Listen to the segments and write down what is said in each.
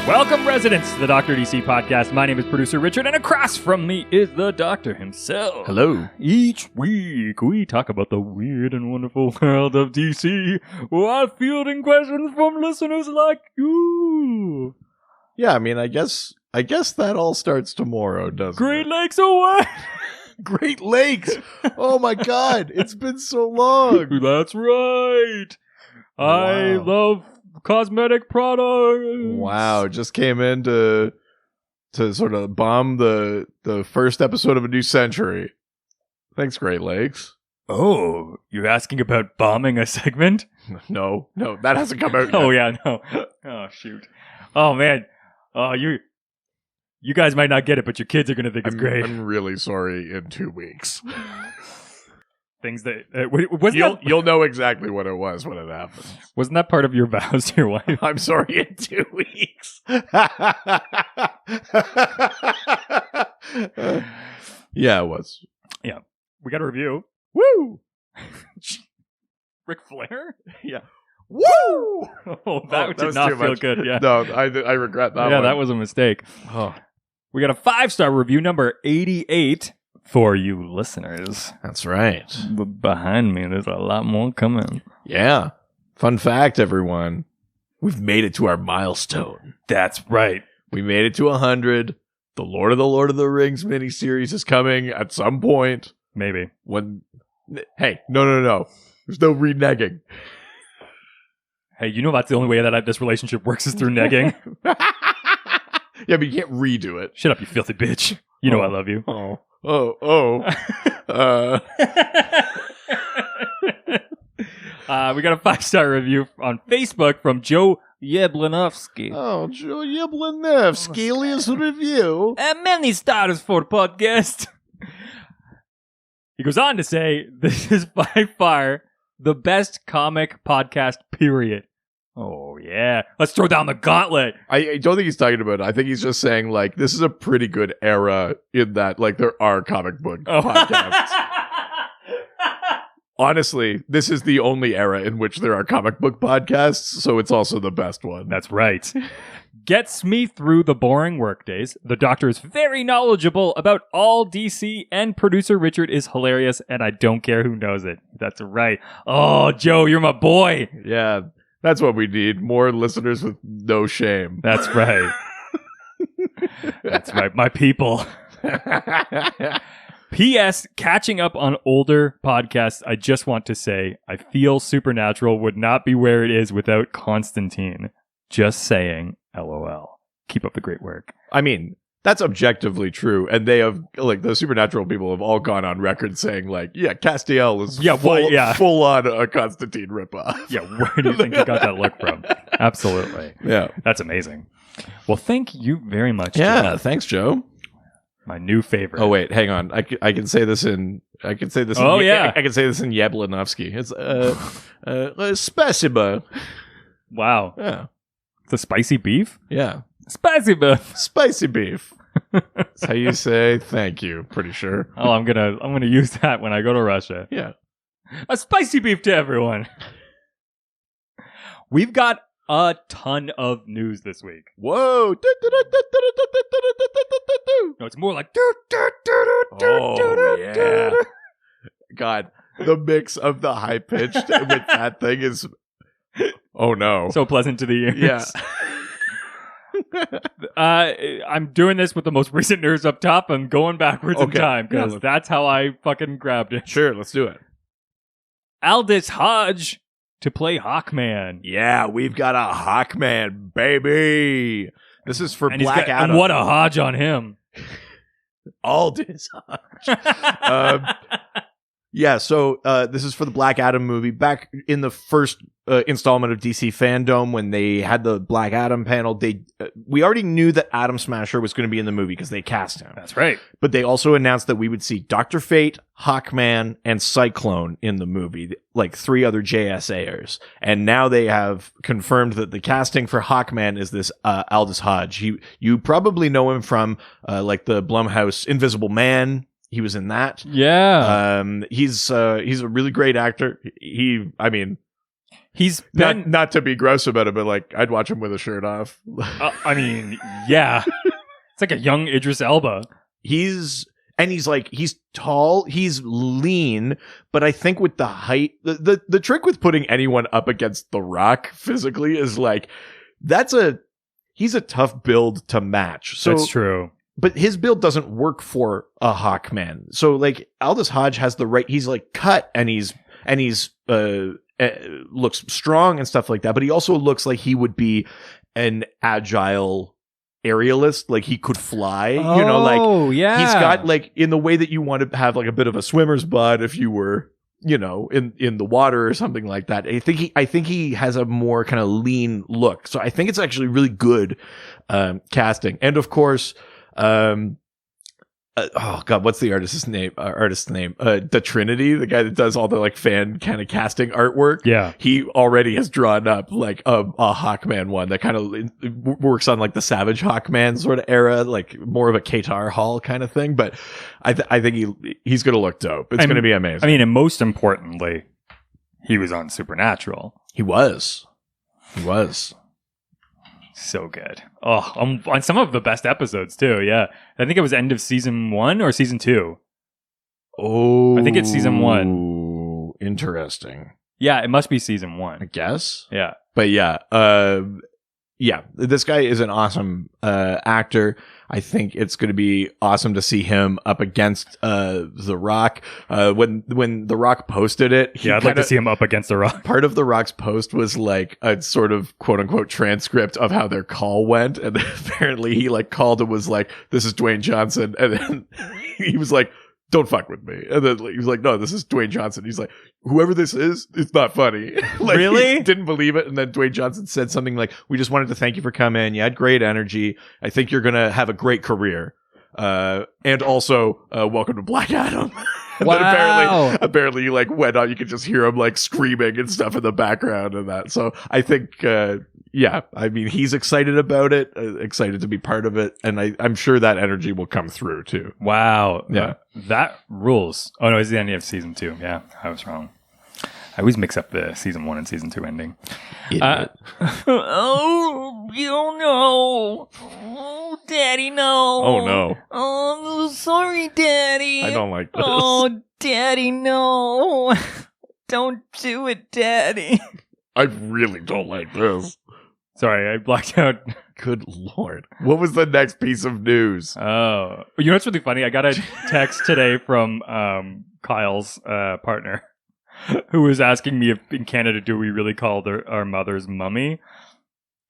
Welcome, residents, to the Dr. DC podcast. My name is producer Richard, and across from me is the Doctor himself. Hello. Each week, we talk about the weird and wonderful world of DC while fielding questions from listeners like you. Yeah, I mean, I guess that all starts tomorrow, doesn't Great it? Lakes away! Great Lakes! Oh my god, it's been so long! That's right! I love cosmetic products. Wow, just came in to sort of bomb the first episode of a new century. Thanks, Great Lakes. Oh, you're asking about bombing a segment? No, that hasn't come out yet. Oh, yeah, no. Oh, shoot. Oh, man. Oh, you guys might not get it, but your kids are going to think it's great. I'm really sorry in 2 weeks. Things that... You'll know exactly what it was when it happens. Wasn't that part of your vows to your wife? I'm sorry in 2 weeks. Yeah, it was. Yeah. We got a review. Woo! Ric Flair? Yeah. Woo! Oh, that did not feel good. Yeah. No, I regret that one. Yeah, that was a mistake. Oh. We got a 5-star review, number 88, for you listeners. That's right. Behind me, there's a lot more coming. Yeah. Fun fact, everyone. We've made it to our milestone. That's right. We made it to 100. The Lord of the Rings miniseries is coming at some point. Maybe. Hey, no. There's no reneging. Hey, you know that's the only way that this relationship works is through negging. Yeah, but you can't redo it. Shut up, you filthy bitch. You know I love you. Oh. We got a 5-star review on Facebook from Joe Yablanovsky. Oh, Joe Yablanovsky, alias review. Many stars for podcast. He goes on to say, this is by far the best comic podcast, period. Oh, yeah. Let's throw down the gauntlet. I don't think he's talking about it. I think he's just saying, like, this is a pretty good era in that, like, there are comic book podcasts. Honestly, this is the only era in which there are comic book podcasts, so it's also the best one. That's right. Gets me through the boring workdays. The Doctor is very knowledgeable about all DC, and producer Richard is hilarious, and I don't care who knows it. That's right. Oh, Joe, you're my boy. Yeah, that's what we need. More listeners with no shame. That's right. That's right, my people. P.S. Catching up on older podcasts, I just want to say, I feel Supernatural would not be where it is without Constantine. Just saying, LOL. Keep up the great work. I mean, that's objectively true. And they have, like, the Supernatural people have all gone on record saying, like, yeah, Castiel is full on a Constantine ripoff. Yeah, where do you think you got that look from? Absolutely. Yeah. That's amazing. Well, thank you very much. Yeah, Joe. Thanks, Joe. My new favorite. Oh wait, hang on. I can say this in. I can say this. Oh, in, yeah. I can say this in Yablanovsky. It's spasiba. Wow. Yeah. It's a spicy beef. Yeah. Spicy beef. Spicy beef. That's how you say thank you. Pretty sure. Oh, I'm gonna use that when I go to Russia. Yeah. A spicy beef to everyone. We've got a ton of news this week. Whoa. No, it's more like. Oh yeah. God, the mix of the high pitched with that thing is. Oh no. So pleasant to the ears. Yeah. I'm doing this with the most recent news up top and going backwards in time because that's how I fucking grabbed it. Sure, let's do it. Aldous Hodge to play Hawkman. Yeah, we've got a Hawkman, baby. This is for Black Adam. And what a Hodge on him. Aldous Hodge. Yeah, so this is for the Black Adam movie. Back in the first installment of DC Fandom, when they had the Black Adam panel, we already knew that Atom Smasher was going to be in the movie because they cast him. That's right. But they also announced that we would see Dr. Fate, Hawkman, and Cyclone in the movie, like 3 other JSAers. And now they have confirmed that the casting for Hawkman is this Aldous Hodge. You probably know him from like the Blumhouse Invisible Man. He was in that. Yeah. He's a really great actor. He's been... Not to be gross about it, but like I'd watch him with a shirt off. I mean, yeah. It's like a young Idris Elba. He's tall, he's lean, but I think with the height, the trick with putting anyone up against The Rock physically is like, he's a tough build to match. So that's true. But his build doesn't work for a Hawkman. So like Aldous Hodge has the right, he's like cut and he's looks strong and stuff like that, but he also looks like he would be an agile aerialist, like he could fly, yeah, he's got like in the way that you want to have like a bit of a swimmer's butt if you were in the water or something like that. I think he has a more kind of lean look, so I think it's actually really good casting. And of course oh god, what's the artist's name? The Trinity, the guy that does all the like fan kind of casting artwork. Yeah, he already has drawn up like a Hawkman one that kind of works on like the Savage Hawkman sort of era, like more of a Qatar Hall kind of thing. But I think he's gonna look dope. It's gonna be amazing. I mean, and most importantly, he was on Supernatural. He was. So good. Oh, on some of the best episodes too. Yeah, I think it was end of season 1 or season 2. Oh, I think it's season 1. Interesting. Yeah, it must be season 1. I guess. Yeah, but yeah, this guy is an awesome actor. I think it's going to be awesome to see him up against The Rock. When The Rock posted it, I'd like to see him up against The Rock. Part of The Rock's post was like a sort of quote unquote transcript of how their call went, and then apparently he like called and was like, "This is Dwayne Johnson," and then he was like, "Don't fuck with me." And then he was like, "No, this is Dwayne Johnson." He's like, "Whoever this is, it's not funny." Like, really? He didn't believe it. And then Dwayne Johnson said something like, "We just wanted to thank you for coming. You had great energy. I think you're going to have a great career. And also, welcome to Black Adam." And wow. Then apparently he like went on. You could just hear him like screaming and stuff in the background and that. So I think, yeah, I mean, he's excited about it, excited to be part of it. And I'm sure that energy will come through too. Wow. Yeah. That rules. Oh no, it's the end of season 2. Yeah, I was wrong. I always mix up the season 1 and season 2 ending. Oh, you don't know. Oh, Daddy, no. Oh, no. Oh, sorry, Daddy. I don't like this. Oh, Daddy, no. Don't do it, Daddy. I really don't like this. Sorry, I blacked out. Good Lord. What was the next piece of news? Oh. You know what's really funny? I got a text today from Kyle's partner, who was asking me if in Canada do we really call our mothers mummy?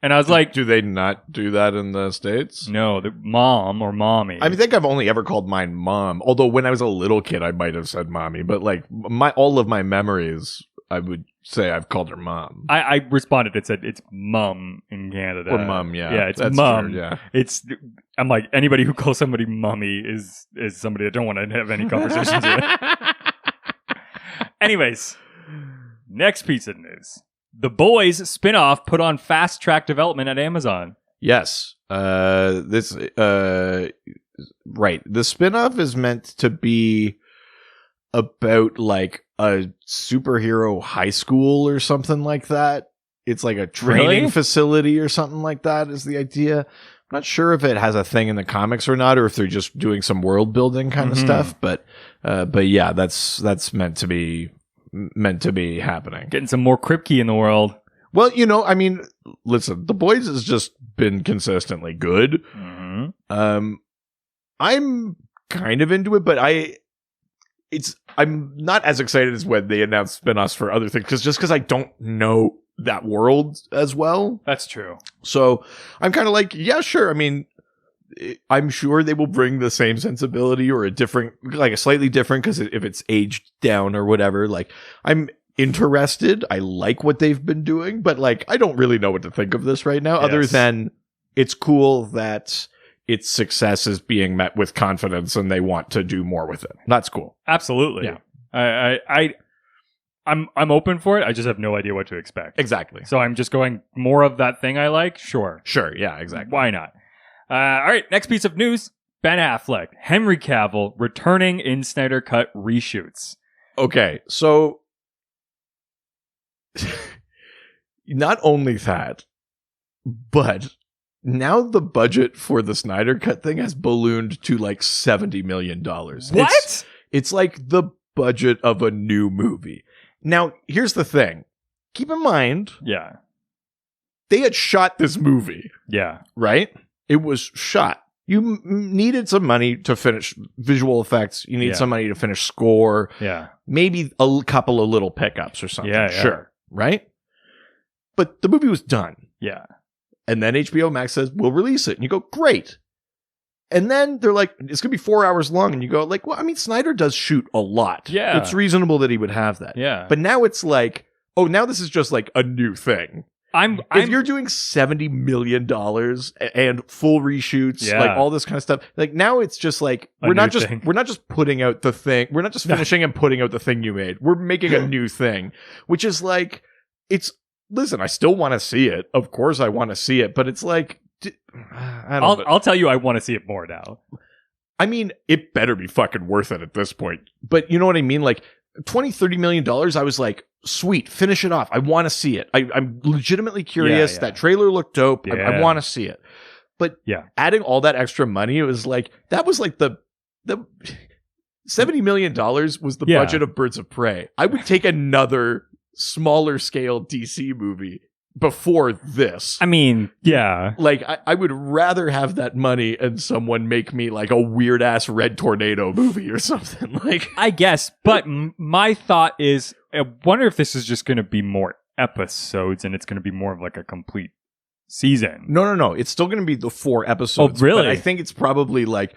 And I was like, do they not do that in the States? No, the mom or mommy. I think I've only ever called mine mom. Although when I was a little kid, I might have said mommy. But like all of my memories, I would say I've called her mom. I responded. It said it's mum in Canada. Or mum, yeah. Yeah, it's that's mum. True, yeah. I'm like, anybody who calls somebody mummy is somebody I don't want to have any conversations with. Anyways, next piece of news. The Boys spin-off put on fast-track development at Amazon. Yes. Right. The spin-off is meant to be about like a superhero high school or something like that. It's like a training facility or something like that is the idea. I'm not sure if it has a thing in the comics or not, or if they're just doing some world building kind of stuff. But yeah, that's meant to be happening. Getting some more Kripke in the world. Well, I mean, listen, The Boys has just been consistently good. Mm-hmm. I'm kind of into it, but I'm not as excited as when they announced spin-offs for other things, because I don't know that world as well. That's true. So I'm kind of like, yeah, sure. I mean, I'm sure they will bring the same sensibility or a slightly different, because if it's aged down or whatever, like I'm interested. I like what they've been doing, but like I don't really know what to think of this right now, other than it's cool that its success is being met with confidence and they want to do more with it. That's cool. Absolutely. Yeah. I'm open for it. I just have no idea what to expect. Exactly. So I'm just going more of that thing I like. Sure. Yeah, exactly. Why not? All right. Next piece of news. Ben Affleck, Henry Cavill returning in Snyder Cut reshoots. Okay. So not only that, but now the budget for the Snyder Cut thing has ballooned to like $70 million. What? It's like the budget of a new movie. Now, here's the thing. Keep in mind, Yeah. they had shot this movie, Yeah. right? It was shot. You needed some money to finish visual effects. You need some money to finish score. Yeah. Maybe a couple of little pickups or something. Yeah. Sure. Right? But the movie was done. Yeah. And then HBO Max says, we'll release it. And you go, great. And then they're like, it's going to be 4 hours long. And you go, like, well, I mean, Snyder does shoot a lot. Yeah. It's reasonable that he would have that. Yeah. But now it's like, oh, now this is just like a new thing. If you're doing $70 million and full reshoots, like all this kind of stuff, like now it's just like, we're not just putting out the thing. We're not just finishing and putting out the thing you made. We're making a new thing, which is like, listen, I still want to see it. Of course I want to see it, but it's like, I'll tell you, I want to see it more now. I mean, it better be fucking worth it at this point. But you know what I mean? Like $20-30 million, I was like, sweet, finish it off. I want to see it. I'm legitimately curious. That trailer looked dope. I want to see it. But adding all that extra money, it was like, that was like the $70 million was the budget of Birds of Prey. I would take another smaller scale DC movie before this. I mean, yeah. Like, I would rather have that money and someone make me like a weird ass Red Tornado movie or something. Like, I guess. But my thought is, I wonder if this is just going to be more episodes and it's going to be more of like a complete season. No. It's still going to be the 4 episodes. Oh, really? But I think it's probably like,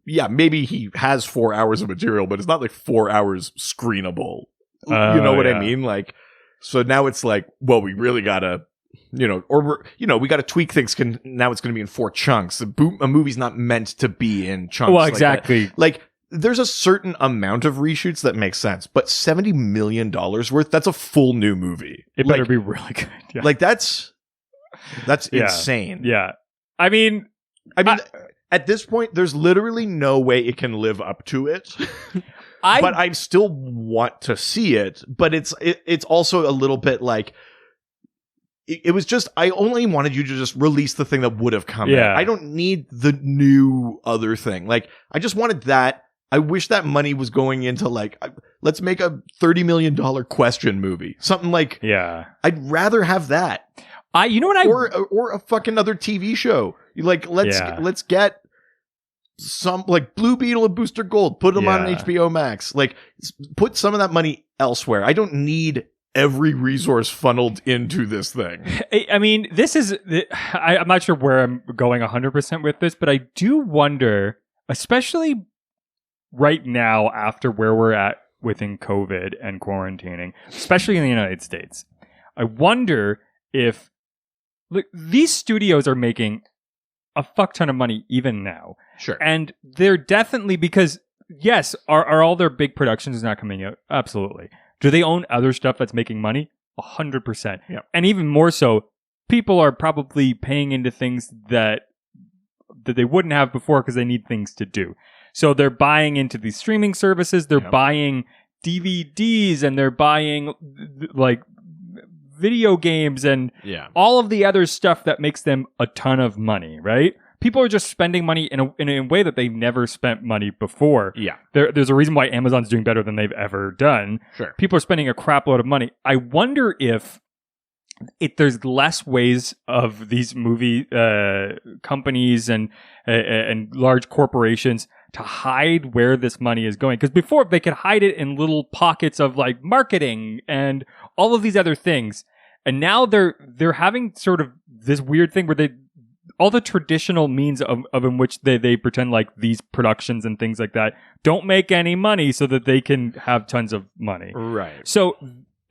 maybe he has 4 hours of material, but it's not like 4 hours screenable. You know what I mean? Like, so now it's like, well, we really gotta, we gotta tweak things. Now it's going to be in 4 chunks. A movie's not meant to be in chunks. Well, exactly. Like there's a certain amount of reshoots that makes sense, but $70 million worth, that's a full new movie. It better be really good. Yeah. Like that's insane. Yeah. I mean, at this point, there's literally no way it can live up to it. But I still want to see it. But it's also a little bit like, it was just, I only wanted you to just release the thing that would have come out. I don't need the new other thing. Like, I just wanted that. I wish that money was going into like, let's make a $30 million Question movie. Something like, I'd rather have that. Or a fucking other TV show. Like, let's get some like Blue Beetle and Booster Gold, put them on HBO Max. Like, put some of that money elsewhere. I don't need every resource funneled into this thing. I mean, this is, I'm not sure where I'm going 100% with this, but I do wonder, especially right now after where we're at within COVID and quarantining, especially in the United States, I wonder if these studios are making a fuck ton of money even now. Sure. And they're definitely, because yes, are all their big productions not coming out? Absolutely. Do they own other stuff that's making money? 100%. Yeah. And even more so, people are probably paying into things that they wouldn't have before because they need things to do. So they're buying into these streaming services, they're buying DVDs, and they're buying like video games and all of the other stuff that makes them a ton of money, right? People are just spending money in a way that they've never spent money before. Yeah. There's a reason why Amazon's doing better than they've ever done. Sure. People are spending a crap load of money. I wonder if there's less ways of these movie companies and large corporations to hide where this money is going. Because before, they could hide it in little pockets of like marketing and all of these other things. And now they're having sort of this weird thing where all the traditional means of in which they pretend like these productions and things like that don't make any money so that they can have tons of money. Right. So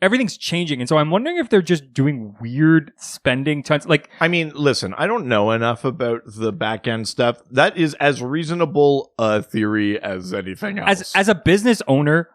everything's changing. And so I'm wondering if they're just doing weird spending tons. Like, I mean, listen, I don't know enough about the back end stuff. That is as reasonable a theory as anything else. As a business owner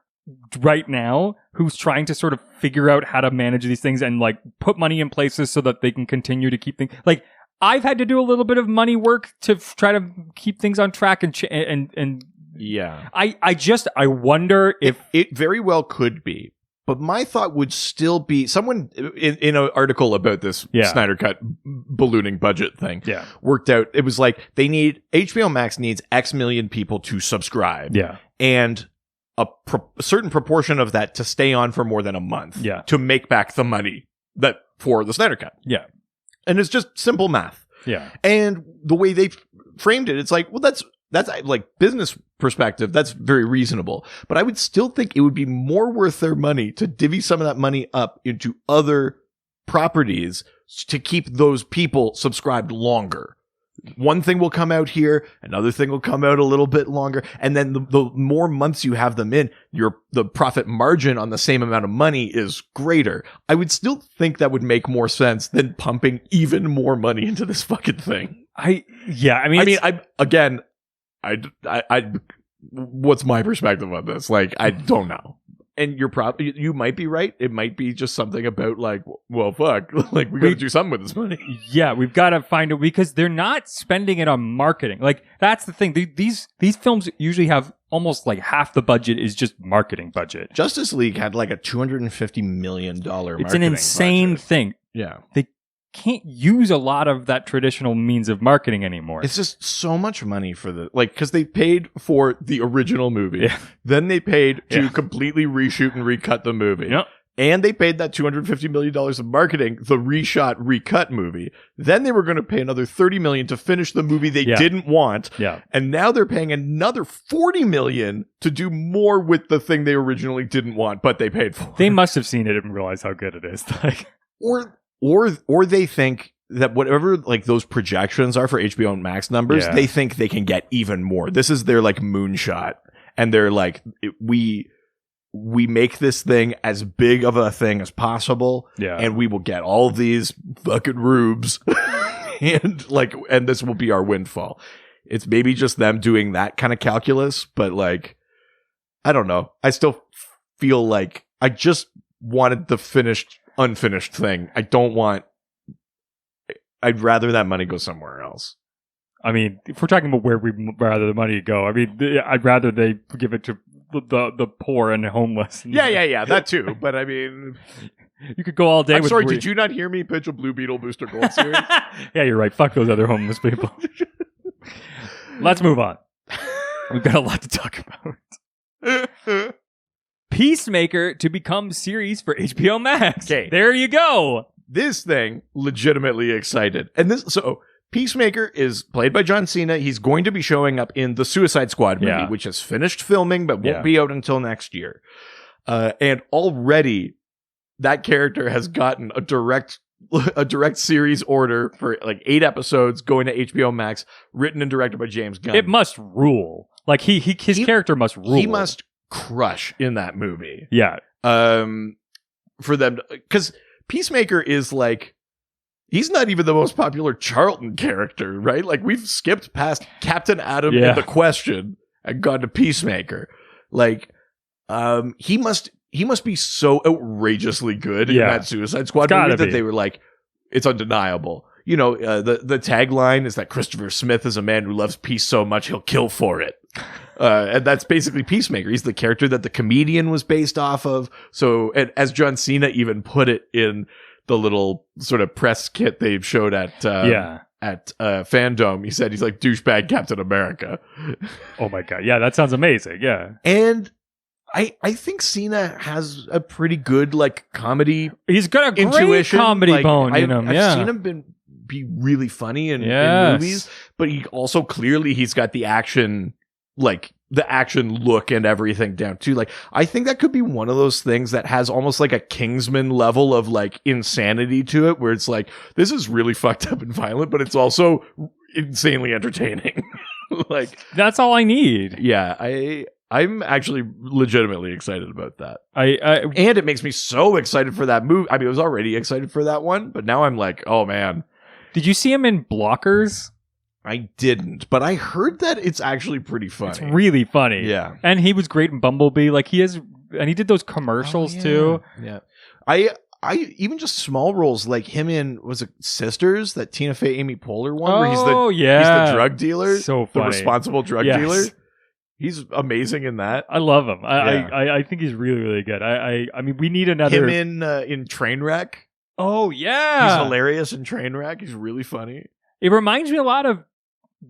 right now who's trying to sort of figure out how to manage these things and like put money in places so that they can continue to keep things like, I've had to do a little bit of money work to try to keep things on track and yeah. I wonder if it very well could be. But my thought would still be someone in an article about this Snyder Cut ballooning budget thing worked out. It was like HBO Max needs X million people to subscribe. Yeah. And a certain proportion of that to stay on for more than a month. Yeah. To make back the money that for the Snyder Cut. Yeah. And it's just simple math. Yeah. And the way they framed it, it's like, well, that's like business perspective. That's very reasonable. But I would still think it would be more worth their money to divvy some of that money up into other properties to keep those people subscribed longer. One thing will come out here, another thing will come out a little bit longer. And then the more months you have them in, the profit margin on the same amount of money is greater. I would still think that would make more sense than pumping even more money into this fucking thing. What's my perspective on this? Like, I don't know. And you might be right. It might be just something about like, well, fuck, like we got to do something with this money. Yeah, we've got to find it because they're not spending it on marketing. Like that's the thing. These films usually have almost like half the budget is just marketing budget. Justice League had like a $250 million marketing It's an insane budget. thing. Yeah. They can't use a lot of that traditional means of marketing anymore. It's just so much money for because they paid for the original movie. Yeah. Then they paid to completely reshoot and recut the movie. Yep. And they paid that $250 million of marketing, the reshot, recut movie. Then they were going to pay another $30 million to finish the movie they didn't want. Yeah. And now they're paying another $40 million to do more with the thing they originally didn't want, but they paid for. They must have seen it and realized how good it is. Like, Or they think that whatever like those projections are for HBO Max numbers, they think they can get even more. This is their like moonshot, and they're like, we make this thing as big of a thing as possible, and we will get all these fucking rubes, and this will be our windfall. It's maybe just them doing that kind of calculus, but like, I don't know. I still feel like I just wanted the unfinished thing. I'd rather that money go somewhere else. I mean, if we're talking about where we'd rather the money go, I mean, I'd rather they give it to the poor and homeless. Yeah, that too. But I mean, you could go all day. Did you not hear me pitch a Blue Beetle Booster Gold series? Yeah, you're right. Fuck those other homeless people. Let's move on. We've got a lot to talk about. Peacemaker to become series for HBO Max. Okay. There you go. This thing, legitimately excited. And so Peacemaker is played by John Cena. He's going to be showing up in the Suicide Squad movie, which has finished filming, but won't be out until next year. And already that character has gotten a direct series order for like 8 episodes going to HBO Max, written and directed by James Gunn. It must rule. Like his character must rule. He must crush in that movie. Yeah. For them, because Peacemaker is like, he's not even the most popular Charlton character, right? Like we've skipped past Captain Atom and The Question and gone to Peacemaker. Like, he must be so outrageously good in that Suicide Squad movie that they were like, it's undeniable. You know, the tagline is that Christopher Smith is a man who loves peace so much he'll kill for it. And that's basically Peacemaker. He's the character that The Comedian was based off of. So, and as John Cena even put it in the little sort of press kit they showed at Fandom, he said he's like douchebag Captain America. Oh my God. Yeah, that sounds amazing. Yeah. And I think Cena has a pretty good like comedy. He's got a great intuition. Comedy like, bone in him. I've seen him be really funny in movies, but he also clearly he's got the action, like the action look and everything down too. Like I think that could be one of those things that has almost like a Kingsman level of like insanity to it, where it's like this is really fucked up and violent, but it's also insanely entertaining. Like that's all I need. Yeah, I'm actually legitimately excited about that. And it makes me so excited for that movie. I mean, I was already excited for that one, but now I'm like, oh man. Did you see him in Blockers? I didn't, but I heard that it's actually pretty funny. It's really funny. Yeah. And he was great in Bumblebee. Like he did those commercials too. Yeah. I even just small roles like him in, was it Sisters, that Tina Fey Amy Poehler one, where he's the drug dealer, so funny. The responsible drug dealer. He's amazing in that. I love him. I think he's really, really good. I mean, we need another Him in Trainwreck. Oh yeah, He's hilarious in Trainwreck. He's really funny. It reminds me a lot of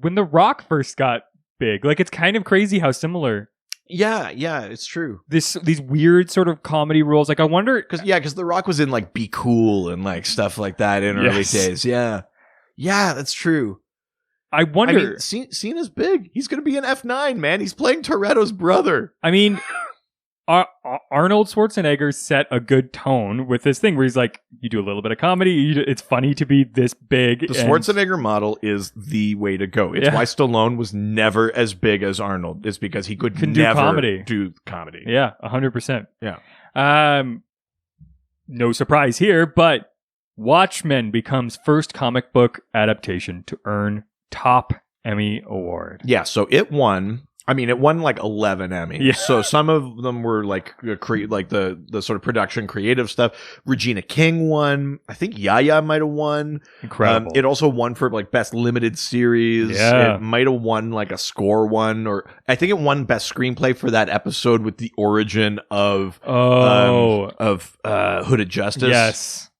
when The Rock first got big. Like, it's kind of crazy how similar. Yeah, it's true. These weird sort of comedy roles. Like, I wonder because The Rock was in like Be Cool and like stuff like that in early days. Yeah, that's true. I wonder. I mean, Cena's big. He's going to be in F9, man. He's playing Toretto's brother. I mean, Arnold Schwarzenegger set a good tone with this thing where he's like, you do a little bit of comedy. It's funny to be this big. The Schwarzenegger model is the way to go. It's why Stallone was never as big as Arnold. Is because he could never do comedy. Yeah, 100%. Yeah. No surprise here, but Watchmen becomes first comic book adaptation to earn top Emmy award. Yeah, so it won. I mean, it won like 11 Emmys. Yeah. So some of them were like the sort of production creative stuff. Regina King won. I think Yaya might have won. Incredible. It also won for like best limited series. Yeah. It might have won like a score one, or I think it won best screenplay for that episode with the origin of Hooded Justice. Yes.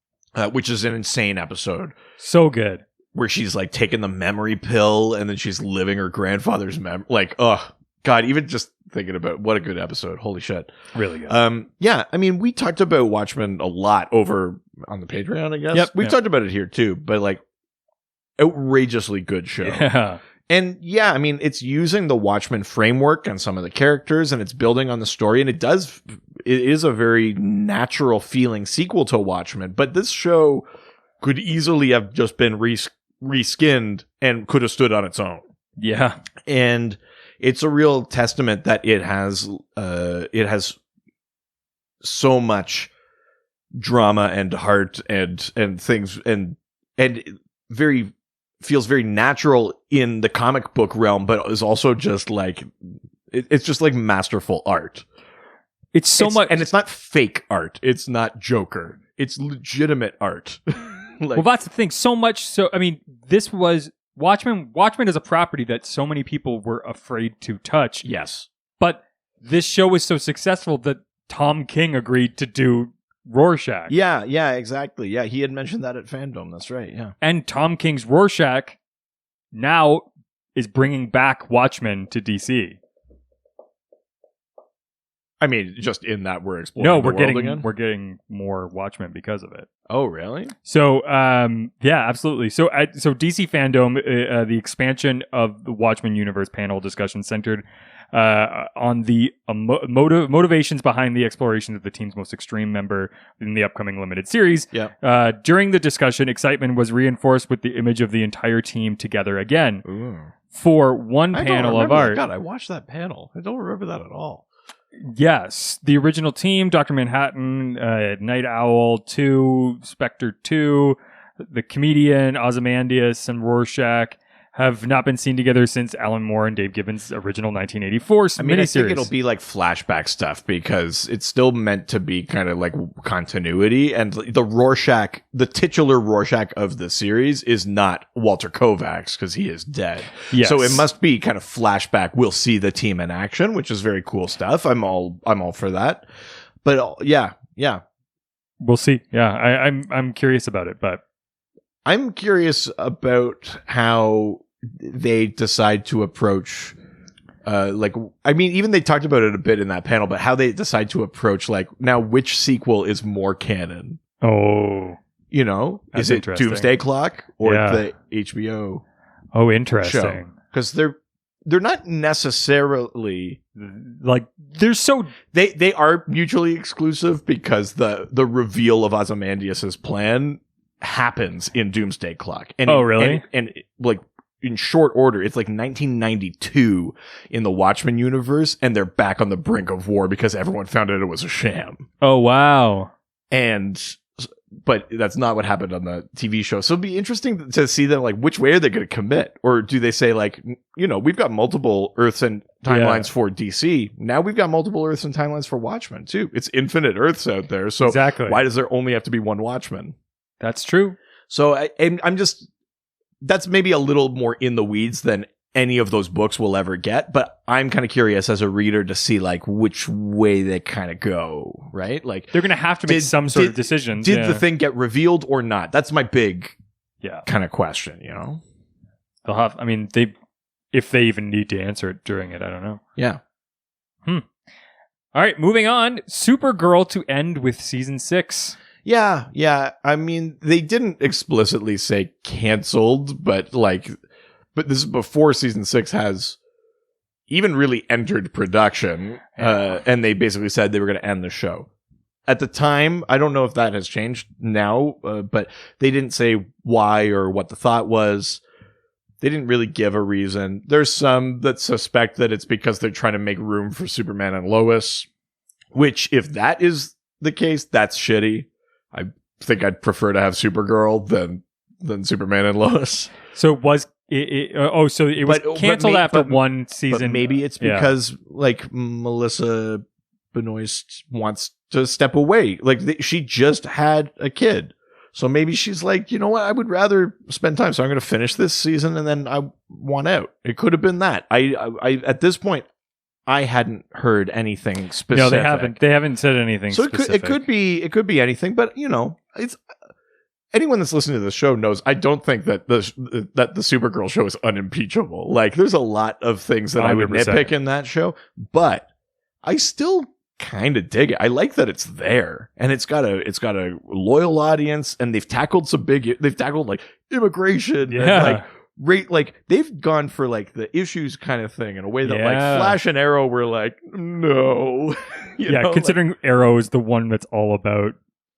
Which is an insane episode. So good. Where she's like taking the memory pill and then she's living her grandfather's memory. Like, oh God, even just thinking about what a good episode. Holy shit. Really good. Yeah, I mean, we talked about Watchmen a lot over on the Patreon, I guess. We've talked about it here too, but like outrageously good show. Yeah. And yeah, I mean, it's using the Watchmen framework and some of the characters, and it's building on the story, and it is a very natural feeling sequel to Watchmen, but this show could easily have just been reskinned and could have stood on its own. Yeah. And it's a real testament that it has so much drama and heart and things and feels very natural in the comic book realm, but is also just like it's just like masterful art. It's so much, and it's not fake art. It's not Joker. It's legitimate art. Well, that's the thing. So much so, I mean, this was Watchmen. Watchmen is a property that so many people were afraid to touch. Yes. But this show was so successful that Tom King agreed to do Rorschach. Yeah, exactly. Yeah, he had mentioned that at Fandom. That's right, yeah. And Tom King's Rorschach now is bringing back Watchmen to DC. I mean, just in that we're exploring we're getting more Watchmen because of it. Oh, really? So, yeah, absolutely. So DC Fandom, the expansion of the Watchmen universe panel discussion centered on the motivations behind the exploration of the team's most extreme member in the upcoming limited series. Yeah. During the discussion, excitement was reinforced with the image of the entire team together again. Ooh. For one panel of art. God, I watched that panel. I don't remember that at all. Yes, the original team, Dr. Manhattan, Night Owl 2, Spectre 2, the comedian, Ozymandias, and Rorschach have not been seen together since Alan Moore and Dave Gibbons' original 1984 miniseries. I mean, I think it'll be like flashback stuff because it's still meant to be kind of like continuity. And the Rorschach, the titular Rorschach of the series is not Walter Kovacs because he is dead. Yes. So it must be kind of flashback. We'll see the team in action, which is very cool stuff. I'm all for that. But yeah. We'll see. Yeah, I'm curious about it, but I'm curious about how they decide to approach even they talked about it a bit in that panel, but how they decide to approach like now which sequel is more canon. That's Is it Doomsday Clock or the HBO interesting, because they're not necessarily like they are mutually exclusive because the reveal of Ozymandias' plan happens in Doomsday Clock. And really? And like in short order, it's like 1992 in the Watchmen universe, and they're back on the brink of war because everyone found out it was a sham. Oh, wow. But that's not what happened on the TV show. So it'd be interesting to see them, like, which way are they going to commit? Or do they say, like, we've got multiple Earths and timelines for DC. Now we've got multiple Earths and timelines for Watchmen, too. It's infinite Earths out there. So exactly. Why does there only have to be one Watchman? That's true. So I'm just, that's maybe a little more in the weeds than any of those books will ever get, but I'm kind of curious as a reader to see like which way they kind of go, right? Like they're going to have to make some sort of decisions. Did the thing get revealed or not? That's my big yeah kind of question, you know? They'll have, I mean, they, if they even need to answer it during it, I don't know. Yeah. All right, moving on. Supergirl to end with season 6. Yeah. I mean, they didn't explicitly say canceled, but this is before season 6 has even really entered production. And they basically said they were going to end the show. At the time, I don't know if that has changed now, but they didn't say why or what the thought was. They didn't really give a reason. There's some that suspect that it's because they're trying to make room for Superman and Lois, which if that is the case, that's shitty. I think I'd prefer to have Supergirl than Superman and Lois. So it was so it was canceled after one season. But maybe it's because like Melissa Benoist wants to step away. Like she just had a kid. So maybe she's like, you know what? I would rather spend time. So I'm going to finish this season and then I want out. It could have been that. I at this point, I hadn't heard anything specific. No, they haven't. They haven't said anything. So specific. it could be anything. But you know, it's anyone that's listening to the show knows. I don't think that the Supergirl show is unimpeachable. Like, there's a lot of things that 100%. I would nitpick in that show, but I still kind of dig it. I like that it's there, and it's got a loyal audience, and they've tackled like immigration, and like they've gone for like the issues kind of thing in a way that like Flash and Arrow were like, no. Considering Arrow is the one that's all about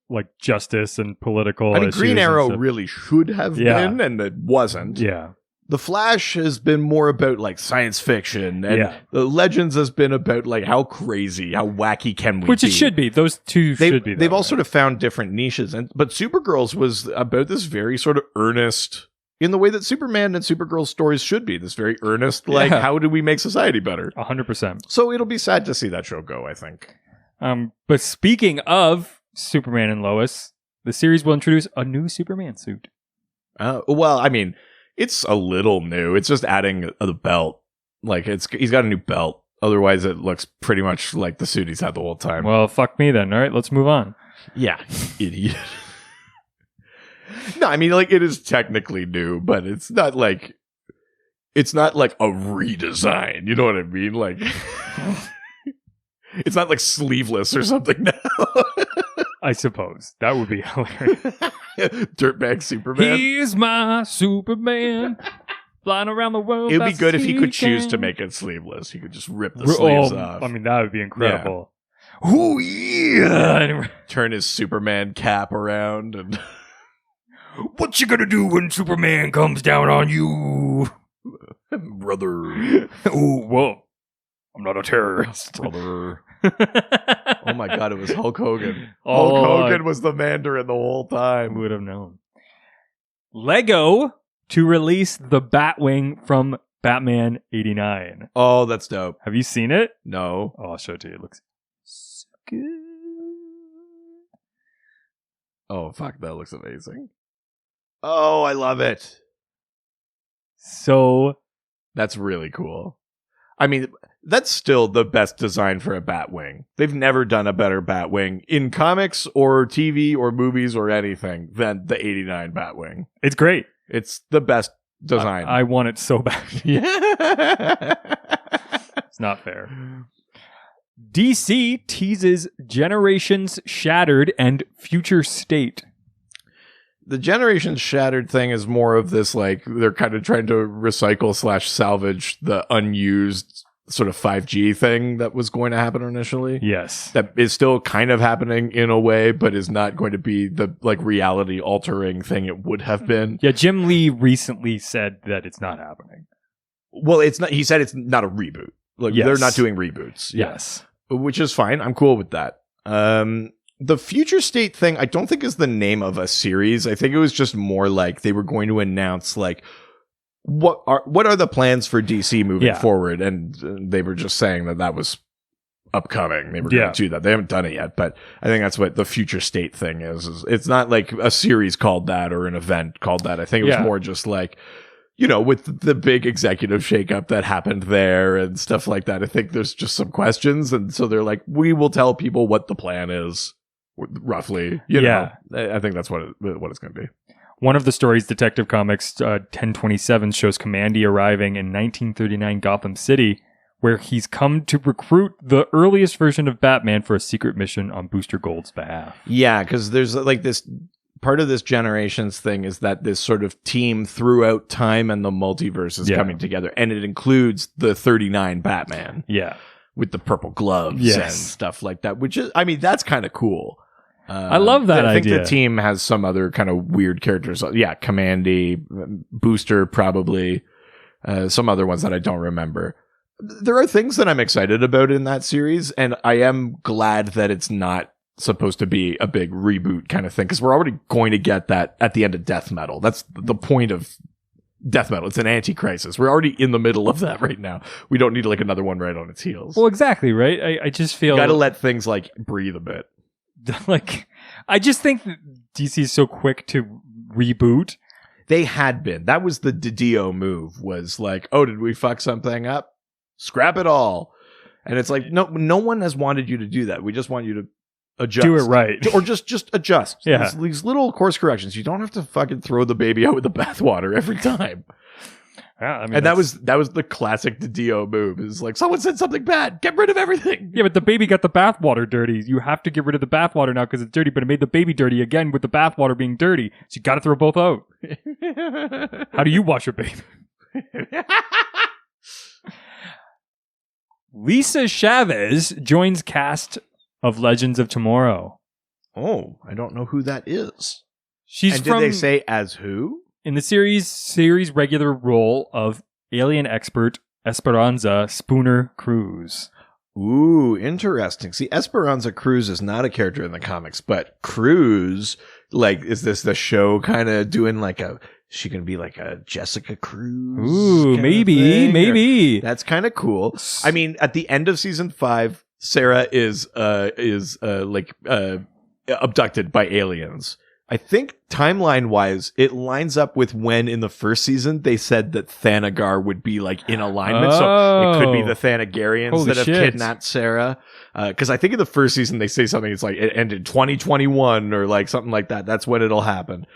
like justice and political. I mean, Green Arrow really should have been, and it wasn't. Yeah. The Flash has been more about like science fiction, and the Legends has been about like how crazy, how wacky can we be? Which it should be. Those two should be. They've all sort of found different niches, but Supergirl's was about this very sort of earnest, in the way that Superman and Supergirl's stories should be. This very earnest, like how do we make society better? 100%. So it'll be sad to see that show go, I think. But speaking of Superman and Lois, the series will introduce a new Superman suit. Well, I mean, it's a little new. It's just adding the belt. Like he's got a new belt. Otherwise, it looks pretty much like the suit he's had the whole time. Well, fuck me then. All right, let's move on. Yeah, idiot. No, I mean, like, it is technically new, but it's not like a redesign. You know what I mean? Like, it's not like sleeveless or something now. I suppose that would be hilarious. Dirtbag Superman. He's my Superman, flying around the world. It'd be good if he could choose to make it sleeveless. He could just rip the sleeves off. I mean, that would be incredible. Yeah. Oh yeah! Turn his Superman cap around and. What you gonna do when Superman comes down on you, brother? Oh, whoa! I'm not a terrorist, brother. Oh my God, it was Hulk Hogan. Hulk Hogan was the Mandarin the whole time. Who would have known? Lego to release the Batwing from Batman '89. Oh, that's dope. Have you seen it? No. Oh, I'll show it to you. It looks so good. Oh, fuck, that looks amazing. Oh, I love it. So that's really cool. I mean, that's still the best design for a Batwing. They've never done a better Batwing in comics or TV or movies or anything than the '89 Batwing. It's great. It's the best design. I want it so bad. Yeah. It's not fair. DC teases Generations Shattered and Future State. The Generations Shattered thing is more of this, like, they're kind of trying to recycle / salvage the unused sort of 5G thing that was going to happen initially. Yes. That is still kind of happening in a way, but is not going to be the, like, reality altering thing it would have been. Yeah, Jim Lee recently said that it's not happening. Well, it's not, he said it's not a reboot. Like, they're not doing reboots. Yes. Which is fine. I'm cool with that. The Future State thing, I don't think is the name of a series. I think it was just more like they were going to announce, like, what are the plans for DC moving forward, and they were just saying that was upcoming. They were going to do that. They haven't done it yet, but I think that's what the Future State thing is. It's not like a series called that or an event called that. I think it was more just like, with the big executive shakeup that happened there and stuff like that, I think there's just some questions. And so they're like, we will tell people what the plan is, roughly. I think that's what it's going to be. One of the stories, Detective Comics 1027, shows Commandy arriving in 1939 Gotham City, where he's come to recruit the earliest version of Batman for a secret mission on Booster Gold's behalf. Yeah, because there's like this part of this Generations thing is that this sort of team throughout time and the multiverse is coming together, and it includes the 39 Batman. Yeah. With the purple gloves and stuff like that, which is, I mean, that's kind of cool. I love that idea. I think the team has some other kind of weird characters. Yeah, Commandy, Booster, probably. Some other ones that I don't remember. There are things that I'm excited about in that series, and I am glad that it's not supposed to be a big reboot kind of thing, because we're already going to get that at the end of Death Metal. That's the point of Death Metal. It's an anti-crisis. We're already in the middle of that right now. We don't need like another one right on its heels. Well, exactly, right? I just feel... You gotta let things like breathe a bit. Like, I just think that DC is so quick to reboot. They had been. That was the Didio move, was like, oh, did we fuck something up? Scrap it all. And it's like, no one has wanted you to do that. We just want you to adjust. Do it right. Or just adjust. Yeah. These little course corrections. You don't have to fucking throw the baby out with the bathwater every time. Yeah, I mean, and that was the classic Didio move. Is like, someone said something bad. Get rid of everything. Yeah, but the baby got the bathwater dirty. You have to get rid of the bathwater now because it's dirty, but it made the baby dirty again with the bathwater being dirty. So you got to throw both out. How do you wash your baby? Lisa Chavez joins cast of Legends of Tomorrow. Oh, I don't know who that is. Did they say as who? In the series regular role of alien expert Esperanza Spooner Cruz. Ooh, interesting. See, Esperanza Cruz is not a character in the comics, but Cruz, like, is this the show kind of doing like she can be like a Jessica Cruz? Ooh, maybe. That's kind of cool. I mean, at the end of season 5, Sarah is abducted by aliens. I think timeline-wise, it lines up with when in the first season they said that Thanagar would be like in alignment. So it could be the Thanagarians that have kidnapped Sarah. Because I think in the first season they say something. It's like it ended 2021 or like something like that. That's when it'll happen.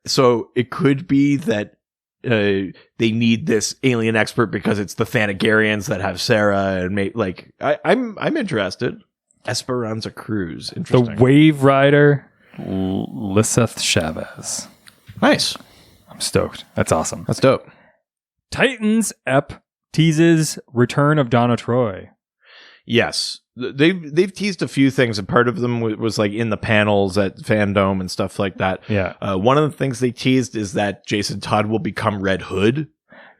So it could be that they need this alien expert because it's the Thanagarians that have Sarah, and I'm interested. Esperanza Cruz, interesting. The Wave Rider. Lyseth Chavez. Nice. I'm stoked. That's awesome. That's dope. Titans Ep teases return of Donna Troy. Yes. They've teased a few things, and part of them was like in the panels at Fandom and stuff like that. Yeah. One of the things they teased is that Jason Todd will become Red Hood.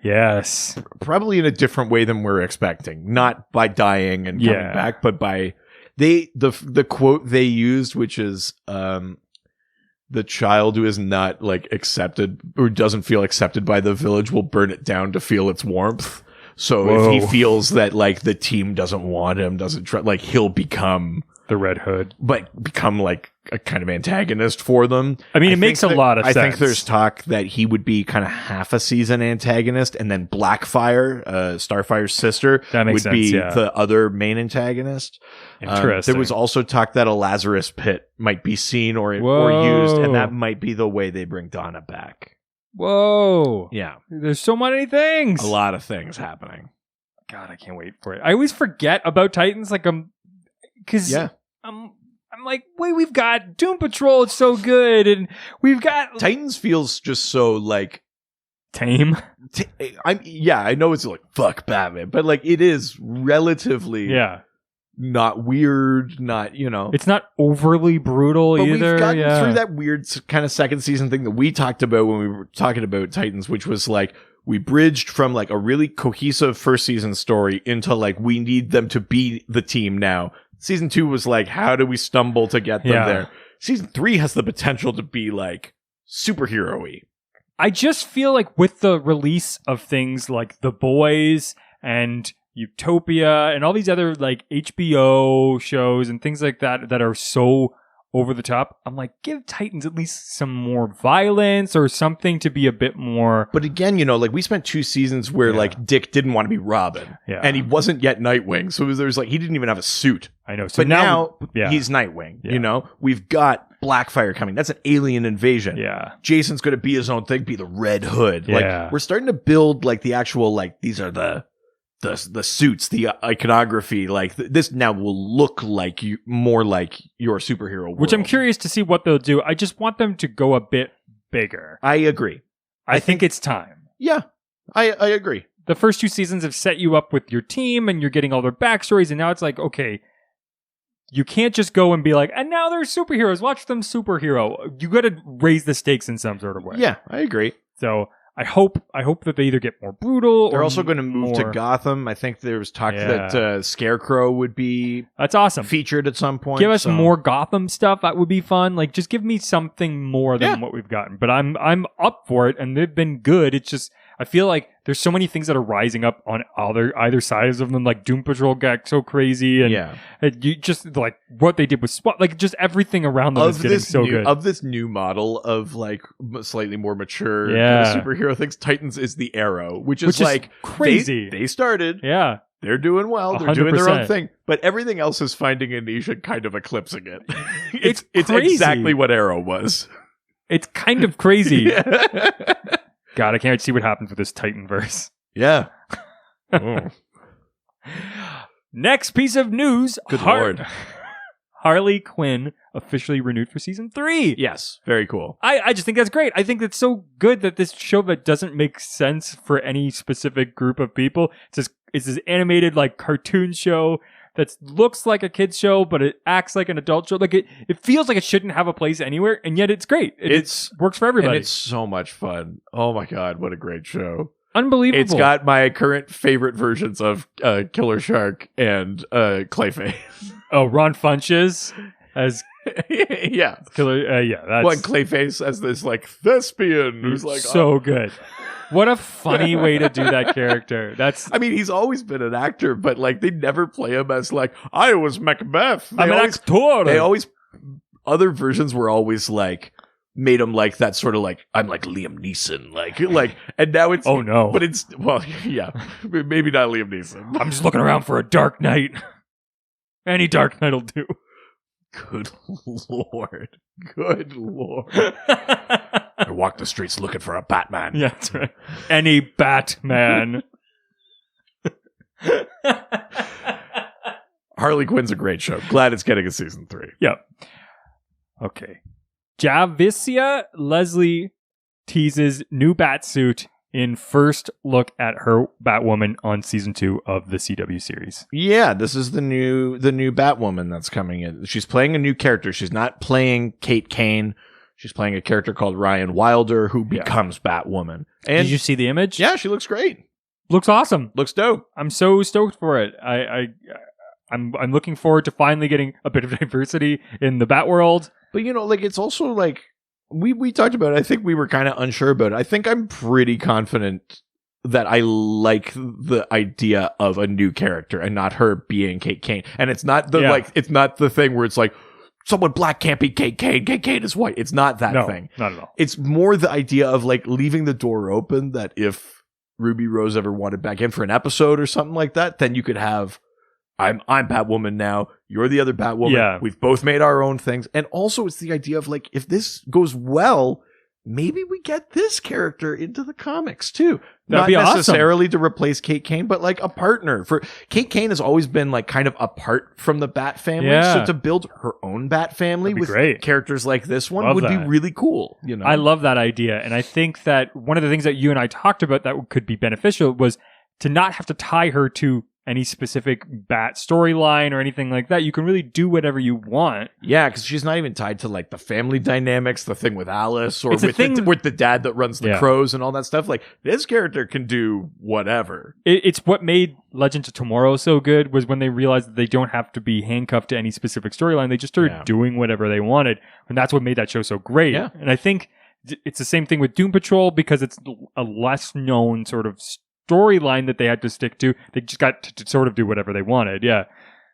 Yes. Probably in a different way than we're expecting. Not by dying and coming back, but by... The quote they used, which is the child who is not like accepted or doesn't feel accepted by the village will burn it down to feel its warmth. So if he feels that like the team doesn't want him, doesn't try, like he'll become the Red Hood, but become like a kind of antagonist for them. I mean, it makes a lot of sense. I think there's talk that he would be kind of half a season antagonist, and then Blackfire, Starfire's sister, would be the other main antagonist. Interesting. There was also talk that a Lazarus Pit might be seen or used, and that might be the way they bring Donna back. Whoa. Yeah. There's so many things. A lot of things happening. God, I can't wait for it. I always forget about Titans, like because I'm like, wait, we've got Doom Patrol, it's so good, and we've got Titans feels just so like tame. I know it's like fuck Batman, but like it is relatively not weird, not it's not overly brutal but either. We've gotten through that weird kind of second season thing that we talked about when we were talking about Titans, which was like we bridged from like a really cohesive first season story into like we need them to be the team now. Season 2 was like, how do we stumble to get them there? Season 3 has the potential to be like superhero-y. I just feel like with the release of things like The Boys and Utopia and all these other like HBO shows and things like that that are so over the top. I'm like, give Titans at least some more violence or something to be a bit more. But again, like we spent 2 seasons where like Dick didn't want to be Robin, and he wasn't yet Nightwing, so there was like he didn't even have a suit. I know. So but now he's Nightwing. Yeah. We've got Blackfire coming. That's an alien invasion. Yeah. Jason's going to be his own thing, be the Red Hood. Yeah. Like we're starting to build like the actual like these are the suits, the iconography. Like this now will look like more like your superhero world. Which I'm curious to see what they'll do. I just want them to go a bit bigger. I agree. I think it's time. Yeah, I agree. The first 2 seasons have set you up with your team and you're getting all their backstories, and now it's like, okay, you can't just go and be like, and now they're superheroes, watch them superhero. You got to raise the stakes in some sort of way. Yeah, I agree. So I hope that they either get more brutal. They're or also going to move to Gotham. I think there was talk that Scarecrow would be that's awesome featured at some point. Give us more Gotham stuff. That would be fun. Like, just give me something more than what we've gotten. But I'm up for it, and they've been good. It's just I feel like there's so many things that are rising up on either sides of them. Like Doom Patrol got so crazy, and you just like what they did with SWAT. Like just everything around them is getting so good. Of this new model of like slightly more mature superhero things, Titans is the Arrow, which is like crazy. They started, they're doing well, they're 100%. doing their own thing, but everything else is finding a niche and kind of eclipsing it. It's crazy. exactly what Arrow was. It's kind of crazy. God, I can't wait to see what happens with this Titanverse. Yeah. Next piece of news. Good Lord. Harley Quinn officially renewed for season 3. Yes. Very cool. I just think that's great. I think that's so good that this show that doesn't make sense for any specific group of people. It's this animated like cartoon show that looks like a kid's show, but it acts like an adult show. Like it feels like it shouldn't have a place anywhere, and yet it's great. It works for everybody. And it's so much fun. Oh my God, what a great show. Unbelievable. It's got my current favorite versions of Killer Shark and Clayface. Oh, Ron Funches as Killer. That's one Clayface as this like thespian who's like so good. What a funny way to do that character. I mean, he's always been an actor, but like they never play him as like, I was Macbeth. I'm an actor. They always, other versions were always like, made him like that sort of like, I'm like Liam Neeson. Like, and now it's, oh no. But it's, well, yeah, maybe not Liam Neeson. I'm just looking around for a Dark Knight. Any Dark Knight will do. Good Lord. Good Lord. I walk the streets looking for a Batman. Yeah, that's right. Any Batman. Harley Quinn's a great show. Glad it's getting a season 3. Yep. Okay. Javicia Leslie teases new Batsuit in first look at her Batwoman on season 2 of the CW series. Yeah, this is the new Batwoman that's coming in. She's playing a new character. She's not playing Kate Kane. She's playing a character called Ryan Wilder who becomes Batwoman. And did you see the image? Yeah, she looks great. Looks awesome. Looks dope. I'm so stoked for it. I'm looking forward to finally getting a bit of diversity in the Batworld. But like it's also like we talked about it. I think we were kind of unsure about it. I think I'm pretty confident that I like the idea of a new character and not her being Kate Kane. And it's not it's not the thing where it's like someone black can't be Kate Kane. Kate Kane is white. It's not that thing. Not at all. It's more the idea of like leaving the door open that if Ruby Rose ever wanted back in for an episode or something like that, then you could have I'm Batwoman now. You're the other Batwoman. Yeah. We've both made our own things. And also it's the idea of like, if this goes well, maybe we get this character into the comics too. That'd be not necessarily to replace Kate Kane, but like a partner. For Kate Kane has always been like kind of apart from the Bat family. Yeah. So to build her own Bat family with characters like this one would be really cool. I love that idea. And I think that one of the things that you and I talked about that could be beneficial was to not have to tie her to any specific Bat storyline or anything like that. You can really do whatever you want. Yeah, because she's not even tied to like the family dynamics, the thing with Alice, or with the dad that runs the Crows and all that stuff. Like this character can do whatever. It's what made Legends of Tomorrow so good was when they realized that they don't have to be handcuffed to any specific storyline. They just started doing whatever they wanted, and that's what made that show so great. Yeah. And I think it's the same thing with Doom Patrol because it's a less known sort of storyline that they had to stick to. They just got to sort of do whatever they wanted. Yeah.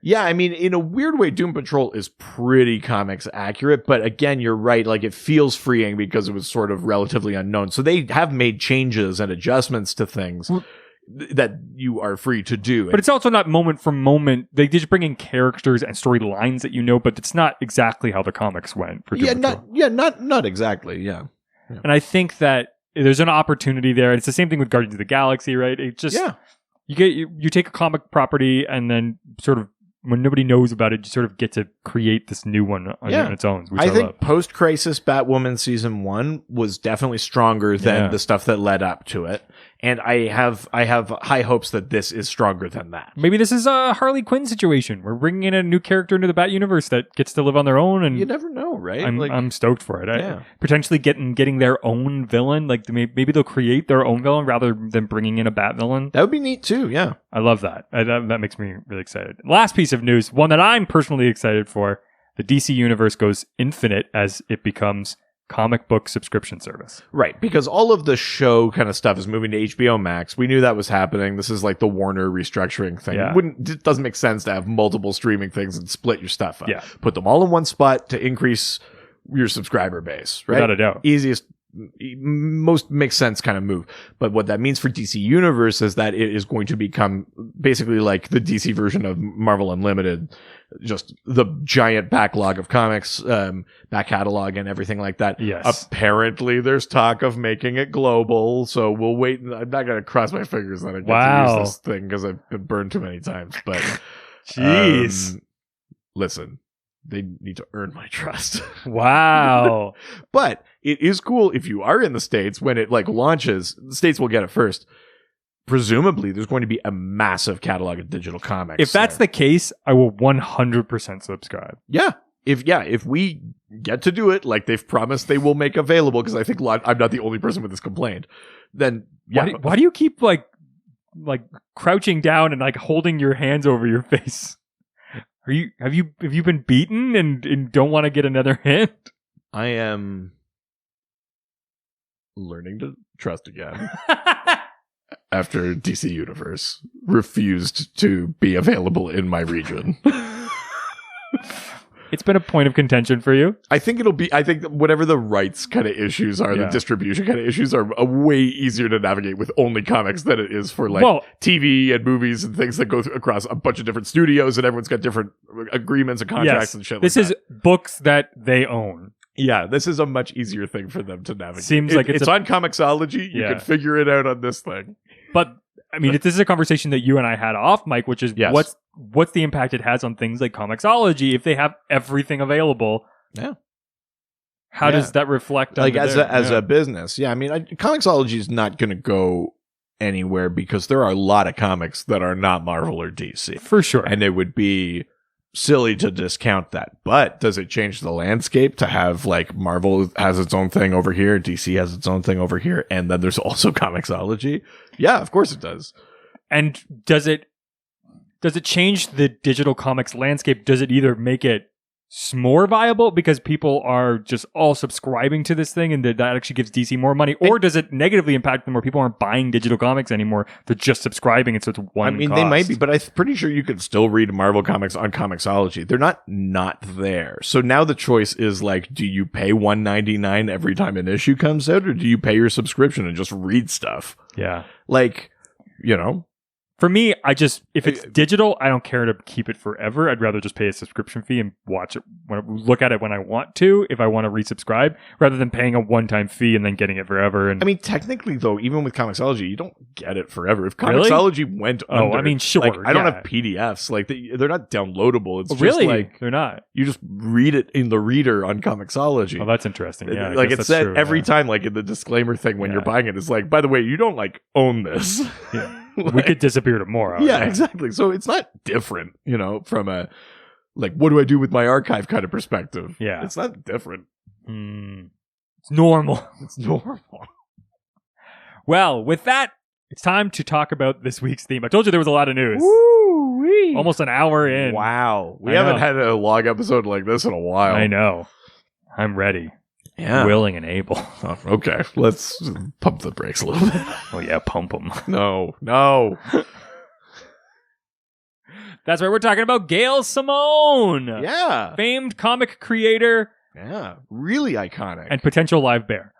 Yeah, I mean, in a weird way, Doom Patrol is pretty comics accurate, but again, you're right. Like, it feels freeing because it was sort of relatively unknown. So they have made changes and adjustments to things that you are free to do. But it's also not moment for moment. They just bring in characters and storylines that you know, but it's not exactly how the comics went for Doom Patrol. Not exactly. Yeah. And I think that there's an opportunity there. It's the same thing with Guardians of the Galaxy, right? It just you take a comic property and then sort of, when nobody knows about it, you sort of get to create this new one on its own. Which I think post-Crisis Batwoman season 1 was definitely stronger than the stuff that led up to it. And I have high hopes that this is stronger than that. Maybe this is a Harley Quinn situation. We're bringing in a new character into the Bat universe that gets to live on their own, and you never know, right? I'm stoked for it. Potentially getting their own villain. Like maybe they'll create their own villain rather than bringing in a Bat villain. That would be neat too. Yeah, I love that. That makes me really excited. Last piece of news, one that I'm personally excited for: the DC universe goes infinite as it becomes comic book subscription service. Right, because all of the show kind of stuff is moving to HBO Max. We knew that was happening. This is like the Warner restructuring thing. Yeah. It doesn't make sense to have multiple streaming things and split your stuff up. Yeah. Put them all in one spot to increase your subscriber base, right? Without a doubt. Easiest, most makes sense kind of move. But what that means for DC Universe is that it is going to become basically like the DC version of Marvel Unlimited, just the giant backlog of comics, back catalog and everything like that. Yes. Apparently there's talk of making it global, so we'll wait. I'm not going to cross my fingers that I get to use this thing because I've been burned too many times. But jeez, listen, they need to earn my trust. Wow. But it is cool if you are in the States when it like launches, the States will get it first. Presumably there's going to be a massive catalog of digital comics. If that's the case, I will 100% subscribe. Yeah. If we get to do it like they've promised they will make available, because I think I'm not the only person with this complaint, then yeah. Why do you keep like crouching down and like holding your hands over your face? Have you been beaten and don't want to get another hint? I am learning to trust again. After DC Universe refused to be available in my region. It's been a point of contention for you. I think whatever the rights kind of issues are, the distribution kind of issues are way easier to navigate with only comics than it is for TV and movies and things that go across a bunch of different studios and everyone's got different agreements and contracts and shit like that. This is books that they own. Yeah, this is a much easier thing for them to navigate. Seems like it's on Comixology. You can figure it out on this thing. But I mean, this is a conversation that you and I had off mic, which is what's the impact it has on things like Comixology if they have everything available? Yeah. How does that reflect on as a business? Yeah, I mean, Comixology is not going to go anywhere because there are a lot of comics that are not Marvel or DC. For sure. And it would be silly to discount that. But does it change the landscape to have like Marvel has its own thing over here, DC has its own thing over here, and then there's also Comixology? Yeah, of course it does. And does it change the digital comics landscape? Does it either make it more viable because people are just all subscribing to this thing and that actually gives DC more money? Or does it negatively impact them where people aren't buying digital comics anymore? They're just subscribing and so it's one I mean, cost. They might be, but I'm pretty sure you could still read Marvel comics on Comixology. They're not there. So now the choice is like, do you pay $1.99 every time an issue comes out or do you pay your subscription and just read stuff? Yeah. Like, you know. For me, if it's digital, I don't care to keep it forever. I'd rather just pay a subscription fee and watch it, look at it when I want to, if I want to resubscribe, rather than paying a one-time fee and then getting it forever. And I mean, technically, though, even with Comixology, you don't get it forever. If Comixology went under, I mean, sure. Like, I don't have PDFs. Like, they're not downloadable. It's just really? like They're not. You just read it in the reader on Comixology. Oh, that's interesting. Yeah, like it said every time, like in the disclaimer thing when you're buying it, it's like, by the way, you don't like own this. Yeah. We could disappear tomorrow. Yeah, exactly. So it's not different, you know, from a, like, what do I do with my archive kind of perspective? Yeah. It's not different. It's normal. It's normal. Well, with that, it's time to talk about this week's theme. I told you there was a lot of news. Woo-wee. Almost an hour in. Wow. We haven't had a long episode like this in a while. I know. I'm ready. Yeah. Willing and able. Oh, okay. Let's pump the brakes a little bit. Oh, yeah. Pump them. No. That's right. We're talking about Gail Simone. Yeah. Famed comic creator. Yeah. Really iconic. And potential live bear.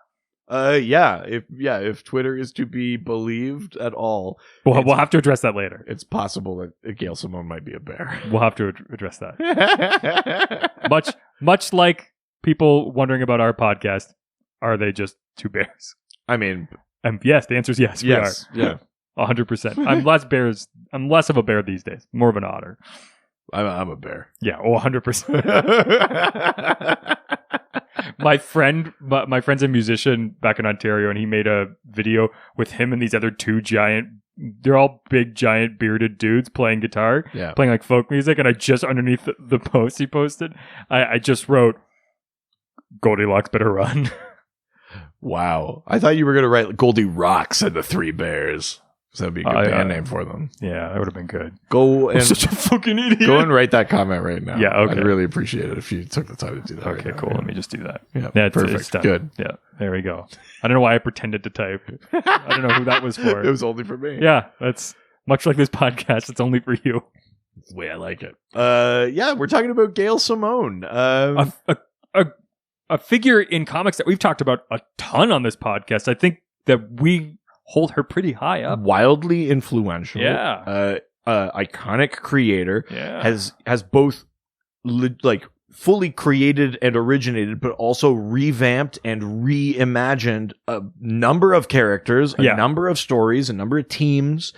If Twitter is to be believed at all, We'll have to address that later. it's possible that Gail Simone might be a bear. We'll have to address that. Much like people wondering about our podcast, are they just two bears? I mean, yes, the answer is yes. yes. We are. Yeah. 100%. I'm less of a bear these days. More of an otter. I'm a bear. Yeah, 100%. My friend's a musician back in Ontario, and he made a video with him and these other two they're all big, giant, bearded dudes playing guitar, playing like folk music. And I just, underneath the post he posted, I just wrote, Goldilocks better run. Wow. I thought you were going to write Goldie Rocks and the Three Bears. So that'd be a good band name for them. Yeah, that would have been good. I'm such a fucking idiot. Go and write that comment right now. Yeah, okay. I'd really appreciate it if you took the time to do that. Okay, cool. Let me just do that. Yeah, perfect. It's done. Good. Yeah, there we go. I don't know why I pretended to type. I don't know who that was for. It was only for me. Yeah, that's much like this podcast. It's only for you. That's the way I like it. We're talking about Gail Simone. A figure in comics that we've talked about a ton on this podcast. I think that we hold her pretty high up. Wildly influential. Yeah. Iconic creator. Yeah. Has both fully created and originated, but also revamped and reimagined a number of characters, a number of stories, a number of teams.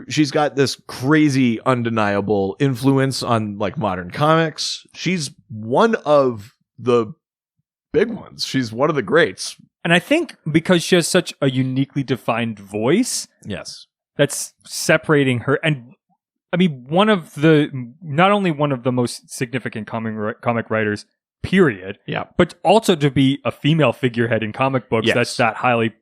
She's got this crazy, undeniable influence on like modern comics. She's one of the big ones. She's one of the greats. And I think because she has such a uniquely defined voice, yes, that's separating her. And I mean, not only one of the most significant comic writers, period. Yeah, but also to be a female figurehead in comic books. That's that highly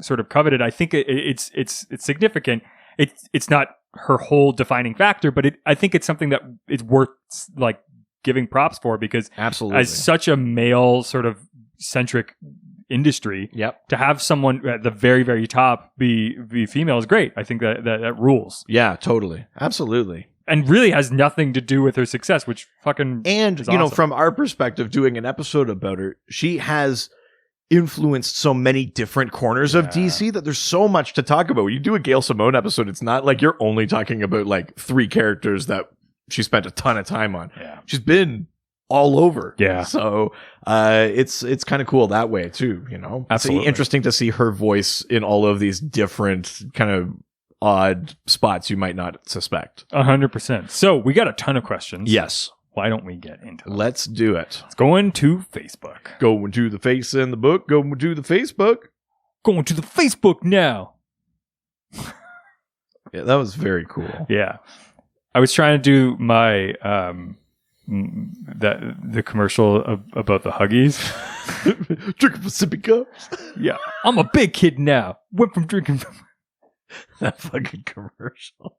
sort of coveted. I think it's significant. It's not her whole defining factor, but I think it's something that is worth like giving props for, because absolutely, as such a male sort of centric industry, to have someone at the very, very top be female is great. I think that rules. Yeah, totally, absolutely. And really has nothing to do with her success, which fucking and is you know, awesome. from our perspective, doing an episode about her, she has influenced so many different corners of DC that there's so much to talk about. When you do a Gail Simone episode, it's not like you're only talking about like 3 characters that she spent a ton of time on. Yeah. She's been all over. Yeah. So it's kind of cool that way too, you know. Absolutely. It's interesting to see her voice in all of these different kind of odd spots you might not suspect. 100%. So we got a ton of questions. Yes. Why don't we get into them? Let's do it. Let's go into Facebook. Going to the face in the book. Going to the Facebook. Going to the Facebook now. Yeah, that was very cool. Yeah. I was trying to do my the commercial about the Huggies. Drinking from sippy cups. Yeah. I'm a big kid now. Went from drinking from that fucking commercial.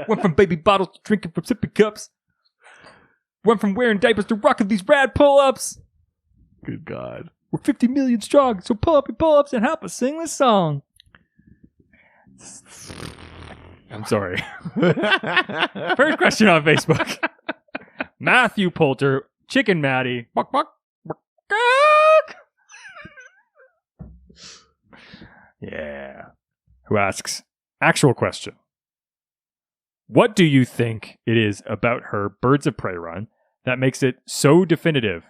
Went from baby bottles to drinking from sippy cups. Went from wearing diapers to rocking these rad pull-ups. Good God. We're 50 million strong, so pull up your pull-ups and help us sing this song. I'm sorry. First question on Facebook. Matthew Poulter, Chicken Maddie. Buck, buck, buck, buck. Yeah. Who asks, actual question. What do you think it is about her Birds of Prey run that makes it so definitive?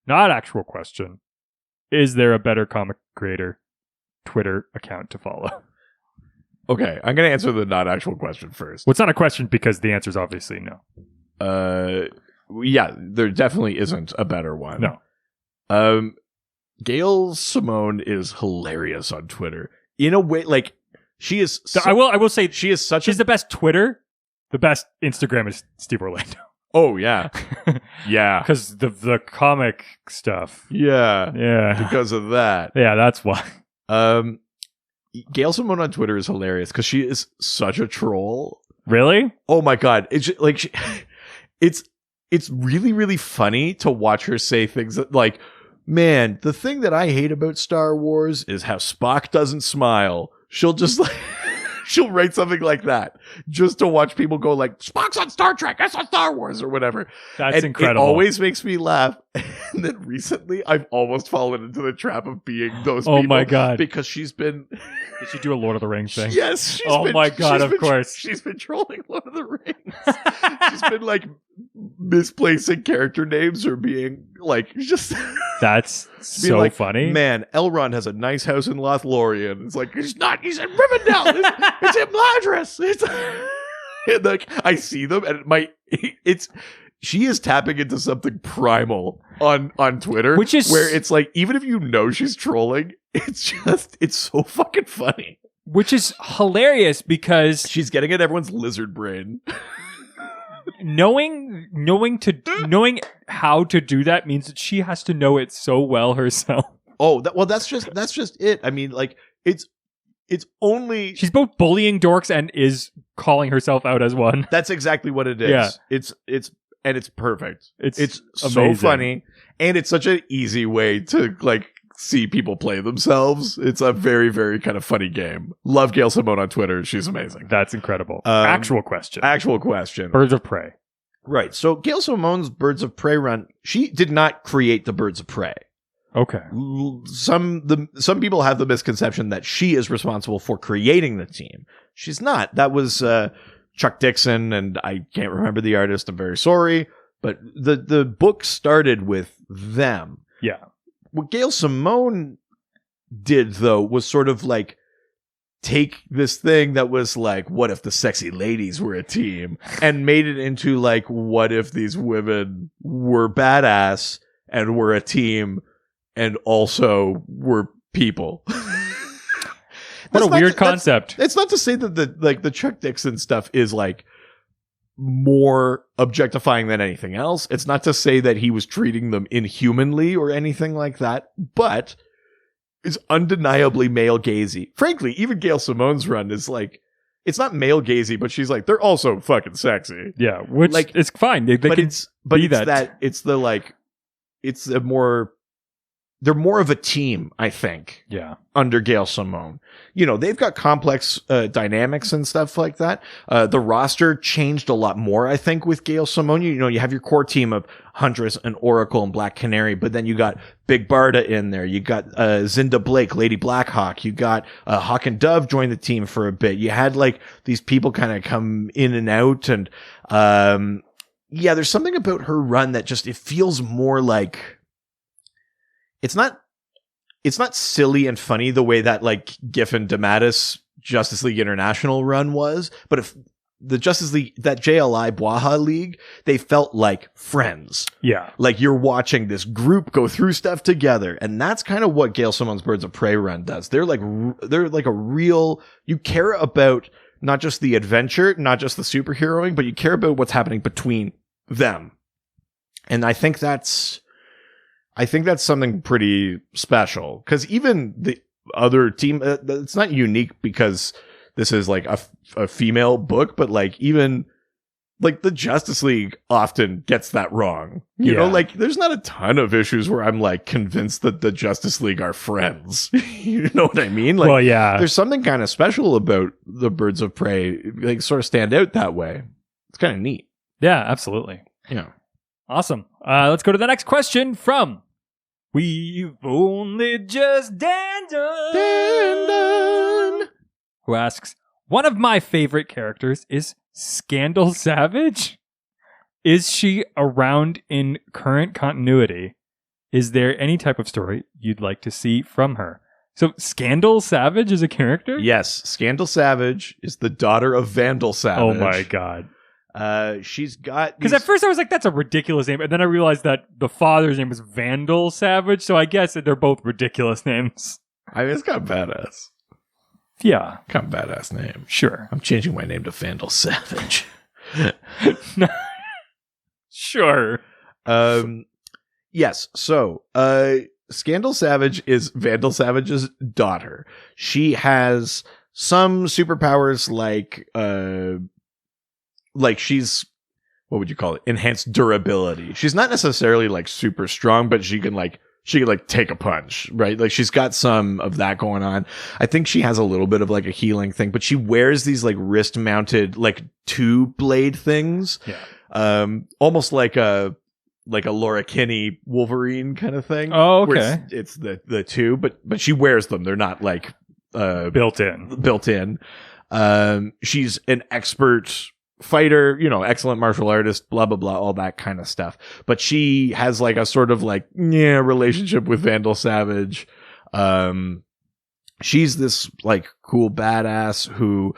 Not actual question. Is there a better comic creator Twitter account to follow? Okay, I'm going to answer the not actual question first. Well, it's not a question because the answer is obviously no. Yeah, there definitely isn't a better one. No. Gail Simone is hilarious on Twitter. In a way, like, she is... I will say she is such she's the best Twitter. The best Instagram is Steve Orlando. Oh, yeah. Yeah. Because the comic stuff. Yeah. Yeah. Because of that. Yeah, that's why. Gail Simone on Twitter is hilarious because she is such a troll. Really? Oh my God. It's just, like, it's really, really funny to watch her say things that, like, man, the thing that I hate about Star Wars is how Spock doesn't smile. She'll just like... She'll write something like that just to watch people go like, Spock's on Star Trek, that's on Star Wars or whatever. That's and incredible. It always makes me laugh. And then recently I've almost fallen into the trap of being those people. Oh my God. Because she's been... Did she do a Lord of the Rings thing? Yes. My God, of course. She's been trolling Lord of the Rings. She's been like misplacing character names or being like just... That's so like, funny. Man, Elrond has a nice house in Lothlorien. It's like, he's not. He's in Rivendell. It's in Madras. It's and like I see them, and she is tapping into something primal on Twitter, which is where it's like, even if you know she's trolling, it's so fucking funny. Which is hilarious because she's getting at everyone's lizard brain. knowing how to do that means that she has to know it so well herself. Oh, that's just it. I mean, like it's only she's both bullying dorks and is calling herself out as one. That's exactly what it is. Yeah. It's perfect. It's so amazing. funny, and it's such an easy way to like see people play themselves. It's a very, very kind of funny game. Love Gail Simone on Twitter. She's amazing. That's incredible. Actual question. Birds of Prey. Right. So Gail Simone's Birds of Prey run, she did not create the Birds of Prey. Okay. Some people have the misconception that she is responsible for creating the team. She's not. That was Chuck Dixon, and I can't remember the artist. I'm very sorry. But the book started with them. Yeah. What Gail Simone did, though, was sort of like take this thing that was like, what if the sexy ladies were a team, and made it into like, what if these women were badass and were a team and also were people. What a weird concept. It's not to say that the Chuck Dixon stuff is like more objectifying than anything else. It's not to say that he was treating them inhumanly or anything like that, but it's undeniably male gazy. Frankly, even Gail Simone's run is like, it's not male gazy, but she's like, they're also fucking sexy. Yeah, which like, it's fine. They but can it's but be it's that. It's the like, it's a more. They're more of a team, I think. Yeah. Under Gail Simone. You know, they've got complex dynamics and stuff like that. The roster changed a lot more, I think, with Gail Simone. You know, you have your core team of Huntress and Oracle and Black Canary, but then you got Big Barda in there. You got Zinda Blake, Lady Blackhawk. You got Hawk and Dove join the team for a bit. You had like these people kind of come in and out, and yeah, there's something about her run that just, it feels more like, it's not silly and funny the way that like Giffen DeMatteis Justice League International run was, but if the Justice League, that JLI Bwaha League, they felt like friends. Yeah. Like you're watching this group go through stuff together. And that's kind of what Gail Simone's Birds of Prey run does. They're like a real, you care about not just the adventure, not just the superheroing, but you care about what's happening between them. And I think that's something pretty special, because even the other team, it's not unique because this is like a female book, but like even like the Justice League often gets that wrong. You know, like there's not a ton of issues where I'm like convinced that the Justice League are friends. You know what I mean? Like, well, yeah. There's something kind of special about the Birds of Prey, like sort of stand out that way. It's kind of neat. Yeah, absolutely. Yeah. Awesome. Let's go to the next question from We've Only Just Dandon, who asks, one of my favorite characters is Scandal Savage. Is she around in current continuity? Is there any type of story you'd like to see from her? So Scandal Savage is a character? Yes. Scandal Savage is the daughter of Vandal Savage. Oh my God. She's got, because at first I was like, that's a ridiculous name, and then I realized that the father's name was Vandal Savage, so I guess that they're both ridiculous names. I mean, it's kind of badass. Yeah, kind of badass name. Sure, I'm changing my name to Vandal Savage. Sure. Yes. So, Scandal Savage is Vandal Savage's daughter. She has some superpowers, like she's, what would you call it? Enhanced durability. She's not necessarily like super strong, but she can like she could like take a punch, right? Like she's got some of that going on. I think she has a little bit of like a healing thing, but she wears these like wrist mounted like two blade things. Yeah. Almost like a Laura Kinney Wolverine kind of thing. Oh, okay. Where it's the two, but she wears them. They're not like built in. She's an expert fighter, excellent martial artist, blah blah blah, all that kind of stuff. But she has like a sort of like relationship with Vandal Savage. She's this like cool badass who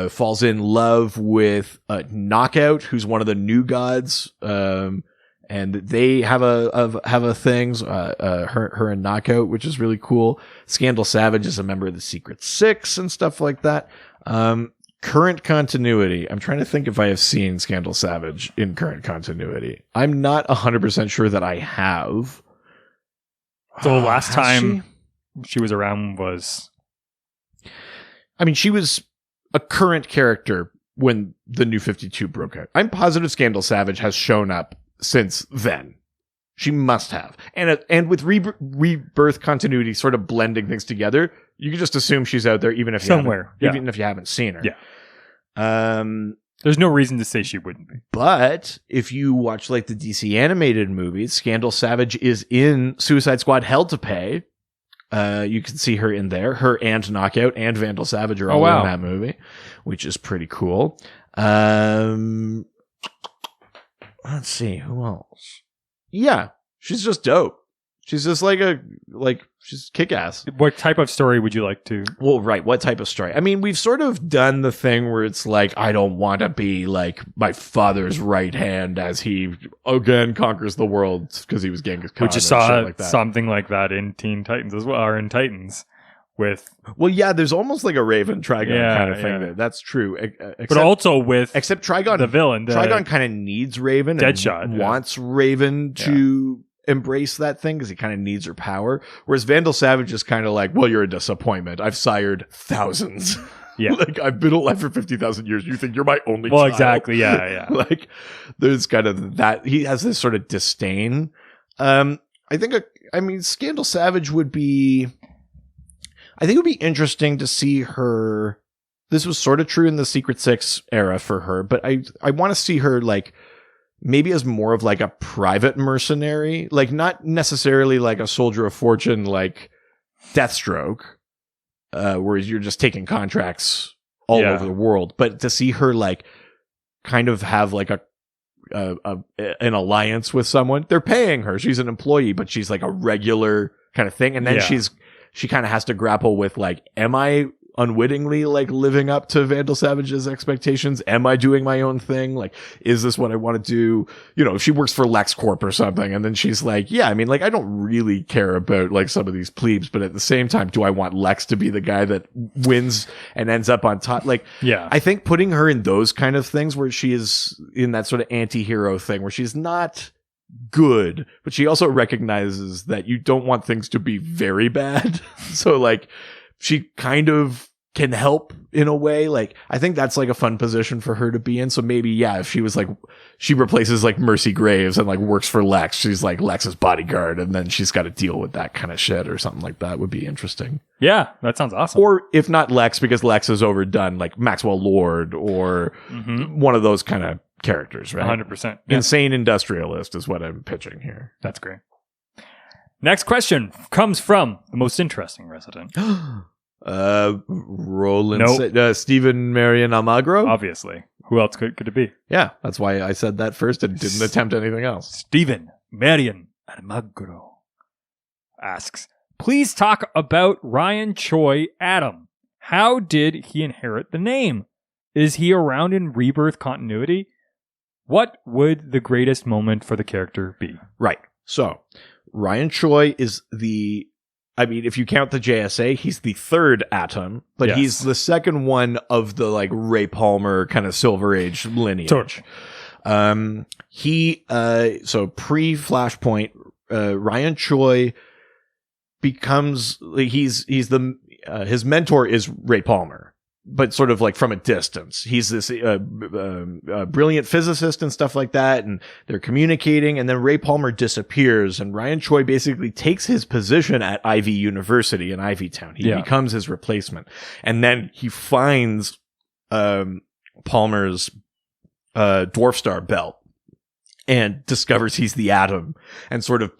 falls in love with Knockout, who's one of the new gods. And they have a things, her and Knockout, which is really cool. Scandal Savage is a member of the Secret Six and stuff like that. Current continuity. I'm trying to think if I have seen Scandal Savage in current continuity. I'm not 100% sure that I have. So last time she was around was... I mean, she was a current character when the New 52 broke out. I'm positive Scandal Savage has shown up since then. She must have. And with Rebirth continuity sort of blending things together, you can just assume she's out there even if even if you haven't seen her. Yeah. There's no reason to say she wouldn't be. But if you watch like the DC animated movies, Scandal Savage is in Suicide Squad Hell to Pay. You can see her in there. Her and Knockout and Vandal Savage are all in that movie, which is pretty cool. Let's see, who else? Yeah, she's just dope. She's just she's kick-ass. What type of story would you like to? Well, right, what type of story? I mean, we've sort of done the thing where it's like, I don't want to be like my father's right hand as he again conquers the world because he was Genghis Khan. We just saw something like that in Teen Titans as well, or in Titans. There's almost like a Raven Trigon kind of thing there. That's true. But also except Trigon, the villain. Trigon kind of needs Raven. Deadshot and wants Raven to embrace that thing because he kind of needs her power. Whereas Vandal Savage is kind of like, well, you're a disappointment. I've sired thousands. Yeah. Like, I've been alive for 50,000 years. You think you're my only child? Well, exactly. Yeah. Like, there's kind of that. He has this sort of disdain. Scandal Savage would be... I think it would be interesting to see her. This was sort of true in the Secret Six era for her, but I want to see her like maybe as more of like a private mercenary, like not necessarily like a soldier of fortune like Deathstroke, where you're just taking contracts all over the world, but to see her like kind of have like an alliance with someone. They're paying her. She's an employee, but she's like a regular kind of thing, and then she kind of has to grapple with like, am I unwittingly like living up to Vandal Savage's expectations? Am I doing my own thing? Like, is this what I want to do? If she works for LexCorp or something, and then she's like, yeah, I mean, like, I don't really care about like some of these plebes, but at the same time, do I want Lex to be the guy that wins and ends up on top? Like, I think putting her in those kind of things where she is in that sort of anti-hero thing where she's not good, but she also recognizes that you don't want things to be very bad. So like she kind of can help in a way. Like, I think that's like a fun position for her to be in. So maybe, if she was like, she replaces like Mercy Graves and like works for Lex. She's like Lex's bodyguard, and then she's got to deal with that kind of shit or something like that would be interesting. Yeah, that sounds awesome. Or if not Lex, because Lex is overdone, like Maxwell Lord or one of those kind of characters, right? 100%. Insane industrialist is what I'm pitching here. That's great. Next question comes from the most interesting resident. Roland, Stephen Marion Almagro. Obviously. Who else could it be? Yeah, that's why I said that first and didn't attempt anything else. Stephen Marion Almagro asks, please talk about Ryan Choi Adam. How did he inherit the name? Is he around in Rebirth continuity? What would the greatest moment for the character be? Right. So, Ryan Choi is if you count the JSA, he's the third Atom, but he's the second one of the like Ray Palmer kind of Silver Age lineage. Totally. So pre-Flashpoint, Ryan Choi becomes his mentor is Ray Palmer. but sort of like from a distance. He's this brilliant physicist and stuff like that, and they're communicating, and then Ray Palmer disappears, and Ryan Choi basically takes his position at Ivy University in Ivytown. He becomes his replacement, and then he finds Palmer's Dwarf Star belt and discovers he's the Atom, and sort of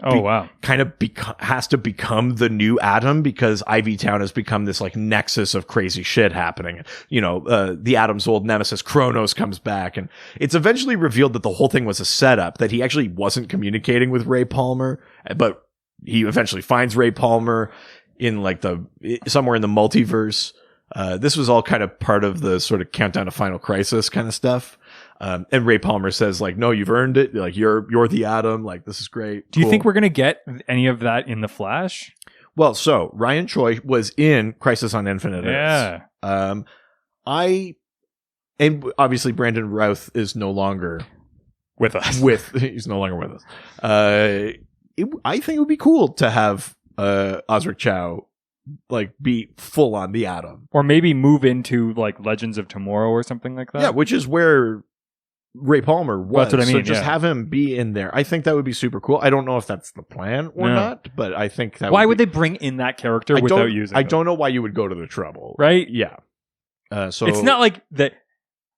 has to become the new Atom, because Ivytown has become this like nexus of crazy shit happening. The Atom's old nemesis Kronos comes back, and it's eventually revealed that the whole thing was a setup, that he actually wasn't communicating with Ray Palmer, but he eventually finds Ray Palmer in like somewhere in the multiverse. This was all kind of part of the sort of countdown to Final Crisis kind of stuff. And Ray Palmer says, like, no, you've earned it. Like, you're the Atom. Like, this is great. Do you think we're going to get any of that in The Flash? Well, so Ryan Choi was in Crisis on Infinite Earths. And obviously Brandon Routh is no longer with us. He's no longer with us. I think it would be cool to have Osric Chow like be full on the Atom, or maybe move into like Legends of Tomorrow or something like that. Yeah, which is where Ray Palmer was. Well, that's what I mean. So just have him be in there. I think that would be super cool. I don't know if that's the plan or not, but I think that. Why would they bring in that character without using? I don't know why you would go to the trouble, right? Yeah. So it's not like that.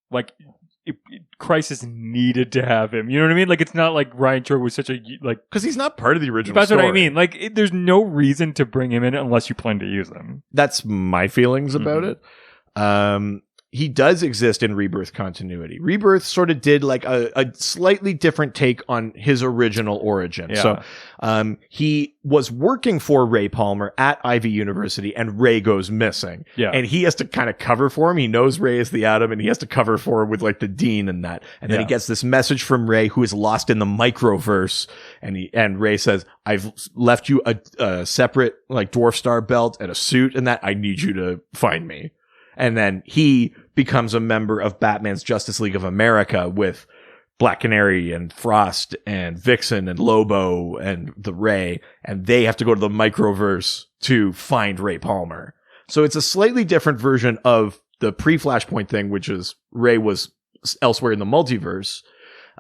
Like Crisis needed to have him. You know what I mean? Like, it's not like Ryan Choi was such a like, because he's not part of the original. That's story. what I mean. Like, there's no reason to bring him in unless you plan to use him. That's my feelings about it. He does exist in Rebirth continuity. Rebirth sort of did like a slightly different take on his original origin. Yeah. So he was working for Ray Palmer at Ivy University, and Ray goes missing. Yeah. And he has to kind of cover for him. He knows Ray is the Atom, and he has to cover for him with like the dean and that. And then he gets this message from Ray, who is lost in the microverse. And Ray says, I've left you a separate like Dwarf Star belt and a suit and that. I need you to find me. And then he becomes a member of Batman's Justice League of America with Black Canary and Frost and Vixen and Lobo and the Ray, and they have to go to the microverse to find Ray Palmer. So it's a slightly different version of the pre-Flashpoint thing, which is Ray was elsewhere in the multiverse.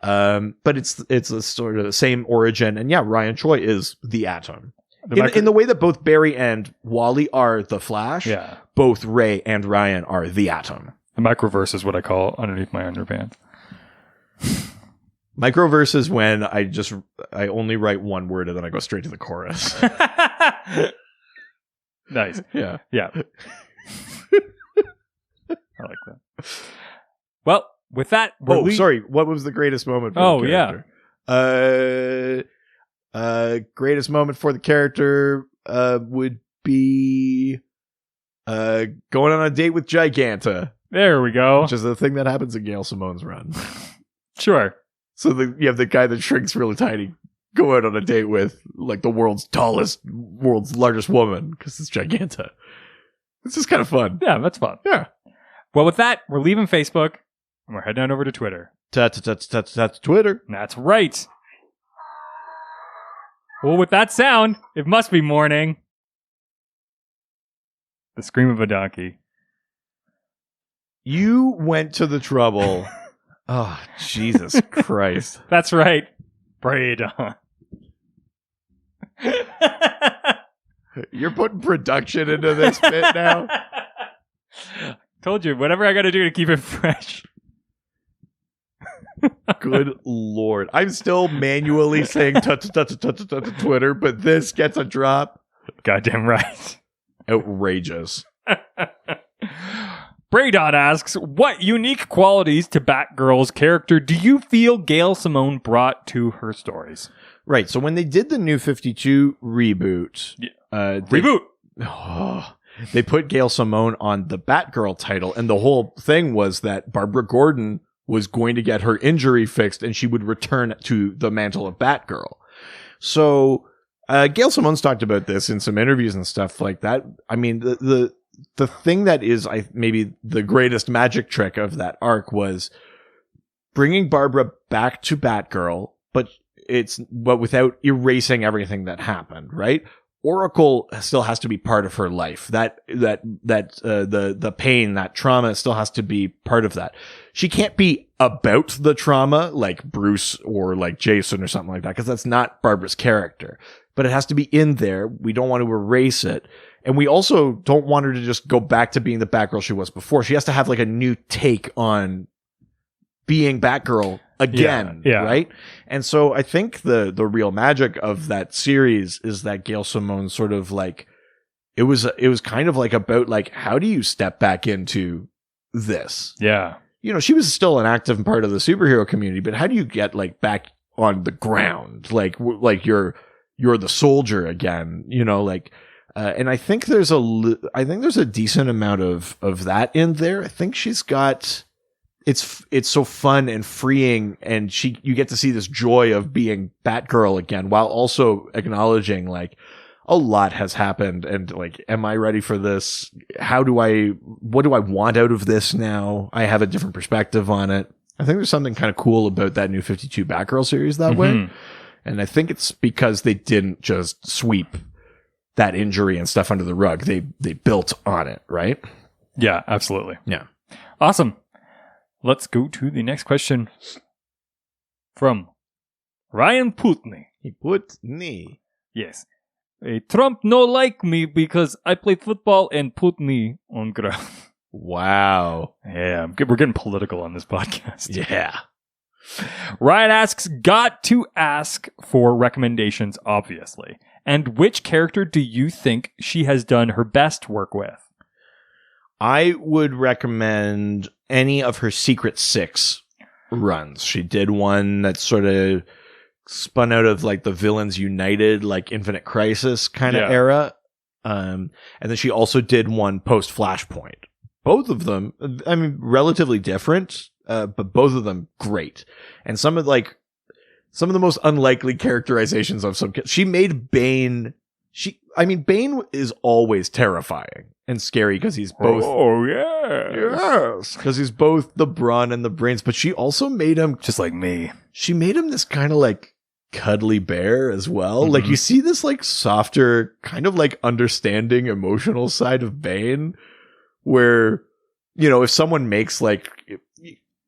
But it's a sort of the same origin. And yeah, Ryan Choi is the Atom. In the way that both Barry and Wally are the Flash, both Ray and Ryan are the Atom. The microverse is what I call underneath my underpants. Microverse is when I only write one word and then I go straight to the chorus. Nice. Yeah. Yeah. I like that. Well, with that... sorry. What was the greatest moment for the character? Greatest moment for the character would be going on a date with Giganta. There we go. Which is the thing that happens in Gail Simone's run. Sure. So you have the guy that shrinks really tiny go out on a date with like the world's largest woman, because it's Giganta. It's just kind of fun. Yeah, that's fun. Yeah. Well, with that, we're leaving Facebook and we're heading on over to Twitter. Twitter. That's right. Well, with that sound, it must be morning. The scream of a donkey. You went to the trouble. Oh, Jesus Christ. That's right. Pray on. You're putting production into this bit now? Told you, whatever I got to do to keep it fresh. Good Lord. I'm still manually saying Twitter, but this gets a drop. Goddamn right. Outrageous. Braydon asks, what unique qualities to Batgirl's character do you feel Gail Simone brought to her stories? Right, so when they did the New 52 reboot... they put Gail Simone on the Batgirl title, and the whole thing was that Barbara Gordon was going to get her injury fixed, and she would return to the mantle of Batgirl. So, Gail Simone's talked about this in some interviews and stuff like that. I mean, the thing that is maybe the greatest magic trick of that arc was bringing Barbara back to Batgirl, but without erasing everything that happened, right? Oracle still has to be part of her life. The pain, that trauma still has to be part of that. She can't be about the trauma like Bruce or like Jason or something like that, because that's not Barbara's character. But it has to be in there. We don't want to erase it. And we also don't want her to just go back to being the Batgirl she was before. She has to have like a new take on being Batgirl again, right? And so I think the real magic of that series is that Gail Simone sort of like, it was kind of like about like, how do you step back into this? Yeah. You know, she was still an active part of the superhero community, but how do you get like back on the ground? Like you're the soldier again, you know, like, and I think there's a decent amount of that in there. I think she's got, it's so fun and freeing, and you get to see this joy of being Batgirl again, while also acknowledging like a lot has happened, and like, am I ready for this? What do I want out of this now? I have a different perspective on it. I think there's something kind of cool about that new 52 Batgirl series that way. And I think it's because they didn't just sweep that injury and stuff under the rug. They built on it, right? Yeah, absolutely. Yeah. Awesome. Let's go to the next question from Ryan Putney. Putney. Yes. Trump no like me because I play football and put me on ground. Wow. Yeah, we're getting political on this podcast. Yeah. Ryan asks, got to ask for recommendations, obviously. And which character do you think she has done her best work with? I would recommend any of her Secret Six runs. She did one that sort of spun out of like the Villains United, like Infinite Crisis kind of era. And then she also did one post Flashpoint. Both of them, I mean, relatively different, but both of them great. And some of the most unlikely characterizations of she made Bane. Bane is always terrifying and scary because he's both. Oh, yeah. Yes. Because he's both the brawn and the brains, but she also made him. Just like me. She made him this kind of like cuddly bear as well. Like you see this like softer, kind of like understanding emotional side of Bane where, you know, if someone makes like.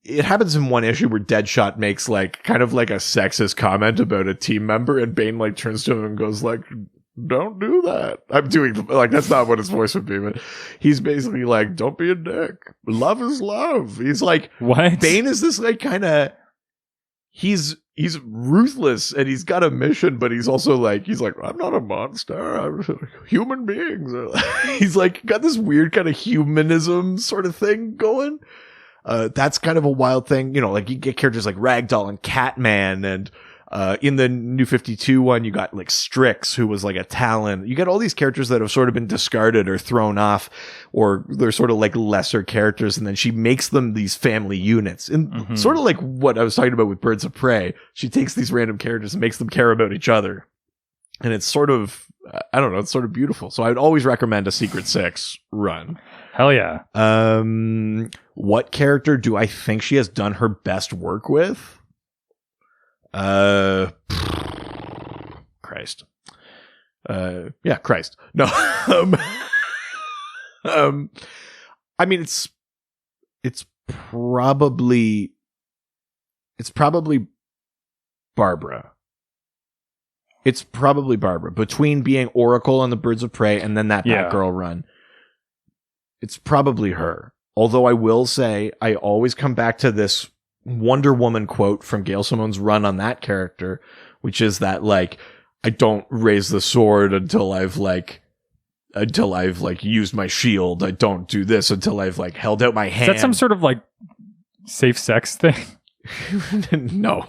It happens in one issue where Deadshot makes like kind of like a sexist comment about a team member, and Bane like turns to him and goes like, don't do that. I'm doing like, that's not what his voice would be, but he's basically like, don't be a dick. Love is love. He's like, what? Bane is this like kind of, he's ruthless and he's got a mission, but he's also like, I'm not a monster. I'm human beings. He's like got this weird kind of humanism sort of thing going. That's kind of a wild thing, you know, like you get characters like Ragdoll and Catman, and in the New 52 one, you got like Strix, who was like a Talon. You get all these characters that have sort of been discarded or thrown off, or they're sort of like lesser characters, and then she makes them these family units. And sort of like what I was talking about with Birds of Prey, she takes these random characters and makes them care about each other. And it's sort of, I don't know, it's sort of beautiful. So I'd always recommend a Secret Six run. Hell yeah. What character do I think she has done her best work with? Christ. Yeah, Christ. No. I mean, it's probably Barbara. It's probably Barbara. Between being Oracle on the Birds of Prey and then that Batgirl run, it's probably her. Although I will say, I always come back to this Wonder Woman quote from Gail Simone's run on that character, which is that like, I don't raise the sword until I've used my shield. I don't do this until I've like held out my hand. Is that some sort of like safe sex thing? No.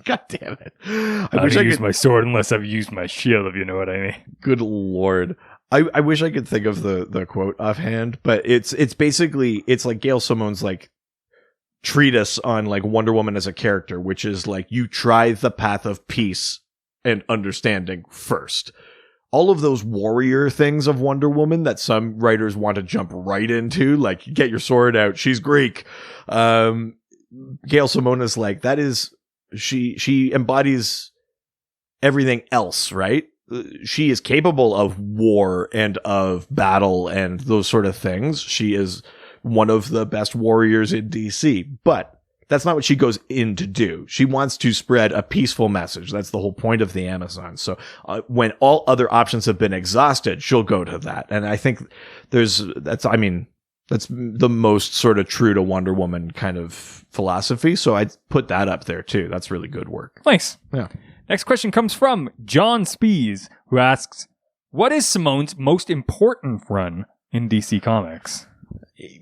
God damn it. I wish I could use my sword unless I've used my shield, if you know what I mean. Good Lord. I wish I could think of the quote offhand, but it's basically, it's like Gail Simone's like treatise on like Wonder Woman as a character, which is like, you try the path of peace and understanding first. All of those warrior things of Wonder Woman that some writers want to jump right into, like get your sword out, she's Greek. Gail Simone is like, that is, she embodies everything else, right? she is capable of war and of battle and those sort of things. She is one of the best warriors in DC, but that's not what she goes in to do. She wants to spread a peaceful message. That's the whole point of the Amazon. So when all other options have been exhausted, she'll go to that. And I think that's the most sort of true to Wonder Woman kind of philosophy. So I'd put that up there too. That's really good work. Nice. Yeah. Next question comes from John Spees, who asks, what is Simone's most important run in DC Comics?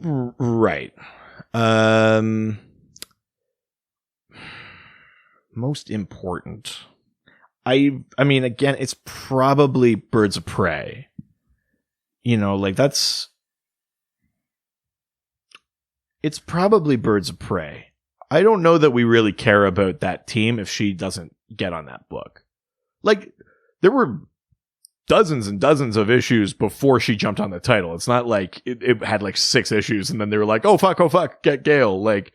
Right. Most important. I mean, again, it's probably Birds of Prey. It's probably Birds of Prey. I don't know that we really care about that team if she doesn't get on that book. Like, there were dozens and dozens of issues before she jumped on the title. It's not like it had like 6 issues and then they were like, oh fuck, get Gail. Like,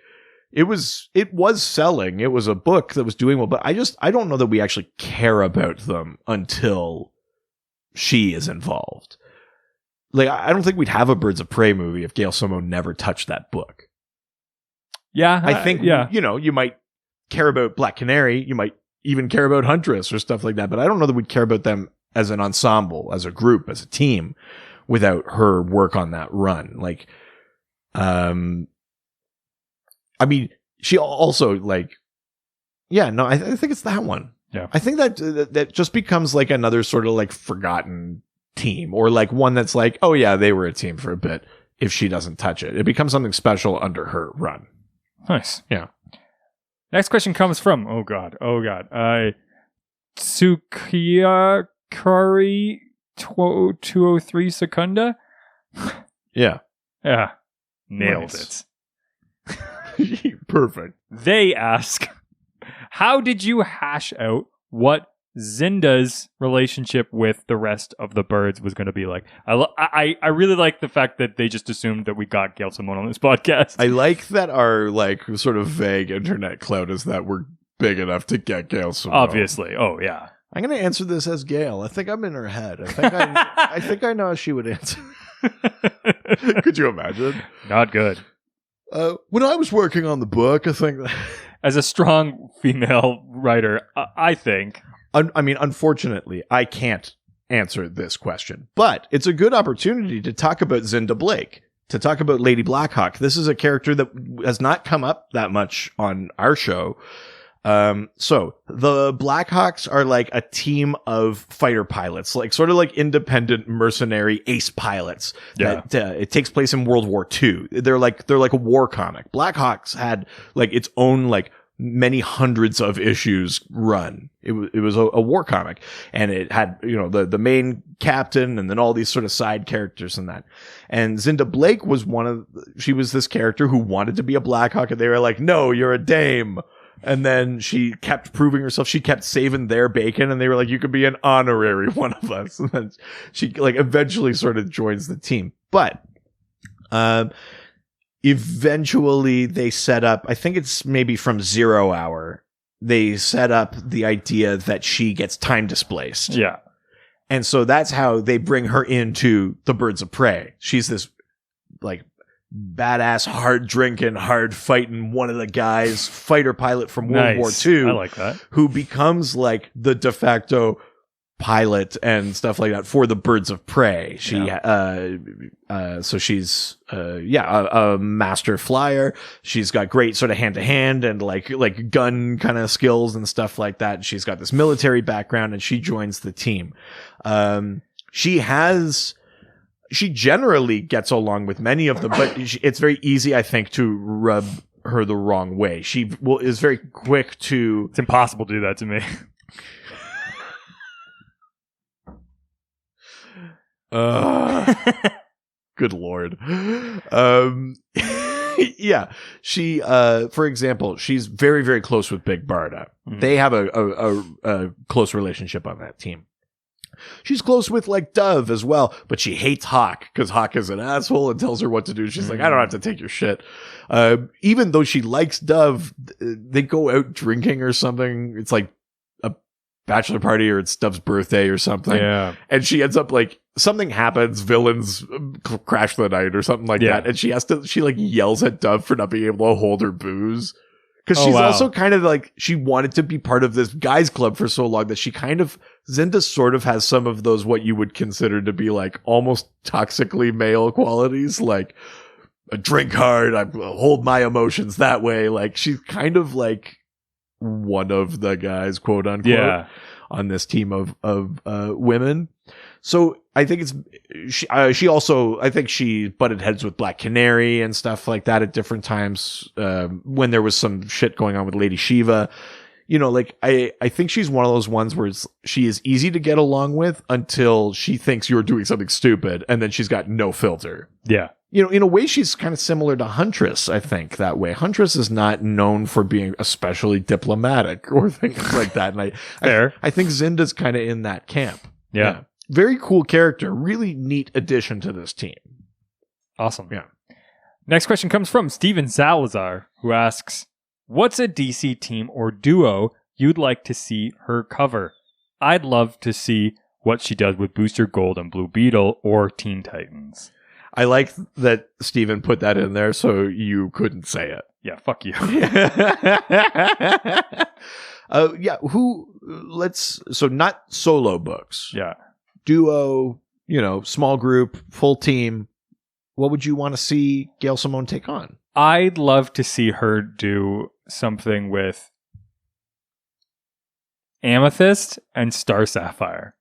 it was selling. It was a book that was doing well, but I don't know that we actually care about them until she is involved. Like, I don't think we'd have a Birds of Prey movie if Gail Simone never touched that book. Yeah. I think, you might care about Black Canary. You might even care about Huntress or stuff like that. But I don't know that we'd care about them as an ensemble, as a group, as a team without her work on that run. Like, I mean, she also I think it's that one. Yeah. I think that just becomes like another sort of like forgotten team, or like one that's like, oh yeah, they were a team for a bit. If she doesn't touch it, it becomes something special under her run. Nice. Yeah. Next question comes from, Tsukiyakari 203 Secunda. Yeah. Yeah. Nailed it. Perfect. They ask, how did you hash out what Zinda's relationship with the rest of the birds was going to be like? I really like the fact that they just assumed that we got Gail Simone on this podcast. I like that our like sort of vague internet clout is that we're big enough to get Gail Simone. Obviously. Oh yeah. I'm going to answer this as Gail. I think I'm in her head. I think I know how she would answer. Could you imagine? Not good. When I was working on the book, I think as a strong female writer, I think. I mean, unfortunately, I can't answer this question, but it's a good opportunity to talk about Zinda Blake, to talk about Lady Blackhawk. This is a character that has not come up that much on our show. So the Blackhawks are like a team of fighter pilots, like sort of like independent mercenary ace pilots. Yeah. That it takes place in World War II. They're like a war comic. Blackhawks had like its own like many hundreds of issues run. It was a war comic, and it had, the main captain and then all these sort of side characters and that. And Zinda Blake was she was this character who wanted to be a Blackhawk, and they were like, no, you're a dame. And then she kept proving herself. She kept saving their bacon, and they were like, you could be an honorary one of us. And then she like eventually sort of joins the team. But, eventually they set up, I think it's maybe from 0 Hour, they set up the idea that she gets time displaced. Yeah. And so that's how they bring her into the Birds of Prey. She's this like badass, hard drinking, hard fighting, one of the guys, fighter pilot from World War II. I like that. Who becomes like the de facto pilot and stuff like that for the Birds of Prey. So she's a master flyer. She's got great sort of hand to hand and like gun kind of skills and stuff like that. She's got this military background, and she joins the team. She generally gets along with many of them, but it's very easy, I think, to rub her the wrong way. She is very quick to. It's impossible to do that to me. Good Lord. Yeah. She, for example, she's very, very close with Big Barda. Mm-hmm. They have a close relationship on that team. She's close with like Dove as well, but she hates Hawk because Hawk is an asshole and tells her what to do. She's like, I don't have to take your shit. Even though she likes Dove, they go out drinking or something. It's like bachelor party or it's Dove's birthday or something. Yeah. And she ends up like something happens, villains crash the night or something like that. And she like yells at Dove for not being able to hold her booze. Because she's also kind of like, she wanted to be part of this guys club for so long that she kind of, Zinda sort of has some of those, what you would consider to be like almost toxically male qualities. Like, I drink hard, I hold my emotions that way. Like, she's kind of like one of the guys, quote unquote, on this team of women. So I think she also, I think she butted heads with Black Canary and stuff like that at different times, when there was some shit going on with Lady Shiva. You know, like, I think she's one of those ones where she is easy to get along with until she thinks you're doing something stupid, and then she's got no filter. Yeah. You know, in a way, she's kind of similar to Huntress, I think, that way. Huntress is not known for being especially diplomatic or things like that. And I think Zinda's kind of in that camp. Yeah. Very cool character. Really neat addition to this team. Awesome. Yeah. Next question comes from Steven Salazar, who asks, what's a DC team or duo you'd like to see her cover? I'd love to see what she does with Booster Gold and Blue Beetle or Teen Titans. I like that Steven put that in there so you couldn't say it. Yeah, fuck you. So not solo books. Yeah. Duo, small group, full team. What would you want to see Gail Simone take on? I'd love to see her do something with Amethyst and Star Sapphire.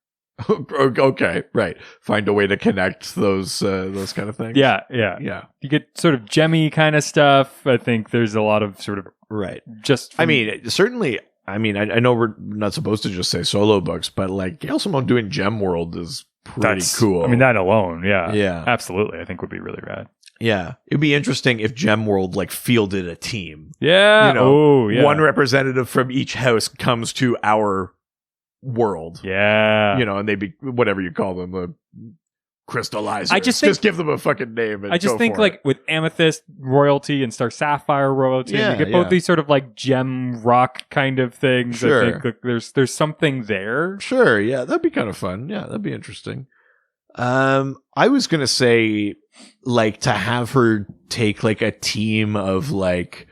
Okay, right. Find a way to connect those kind of things. Yeah. You get sort of gemmy kind of stuff. I think there's a lot of sort of just. Certainly. I know we're not supposed to just say solo books, but like Gail Simone doing Gem World is pretty cool. That alone, yeah, absolutely. I think would be really rad. Yeah, it'd be interesting if Gem World like fielded a team. Yeah, one representative from each house comes to our world. Yeah, and they'd be whatever you call them, the crystallizers. I just give them a fucking name. And I just think like with Amethyst royalty and Star Sapphire royalty, you get both these sort of like gem rock kind of things. Sure. I think like, there's something there. Sure, yeah, that'd be kind of fun. Yeah, that'd be interesting. I was gonna say like to have her take like a team of like.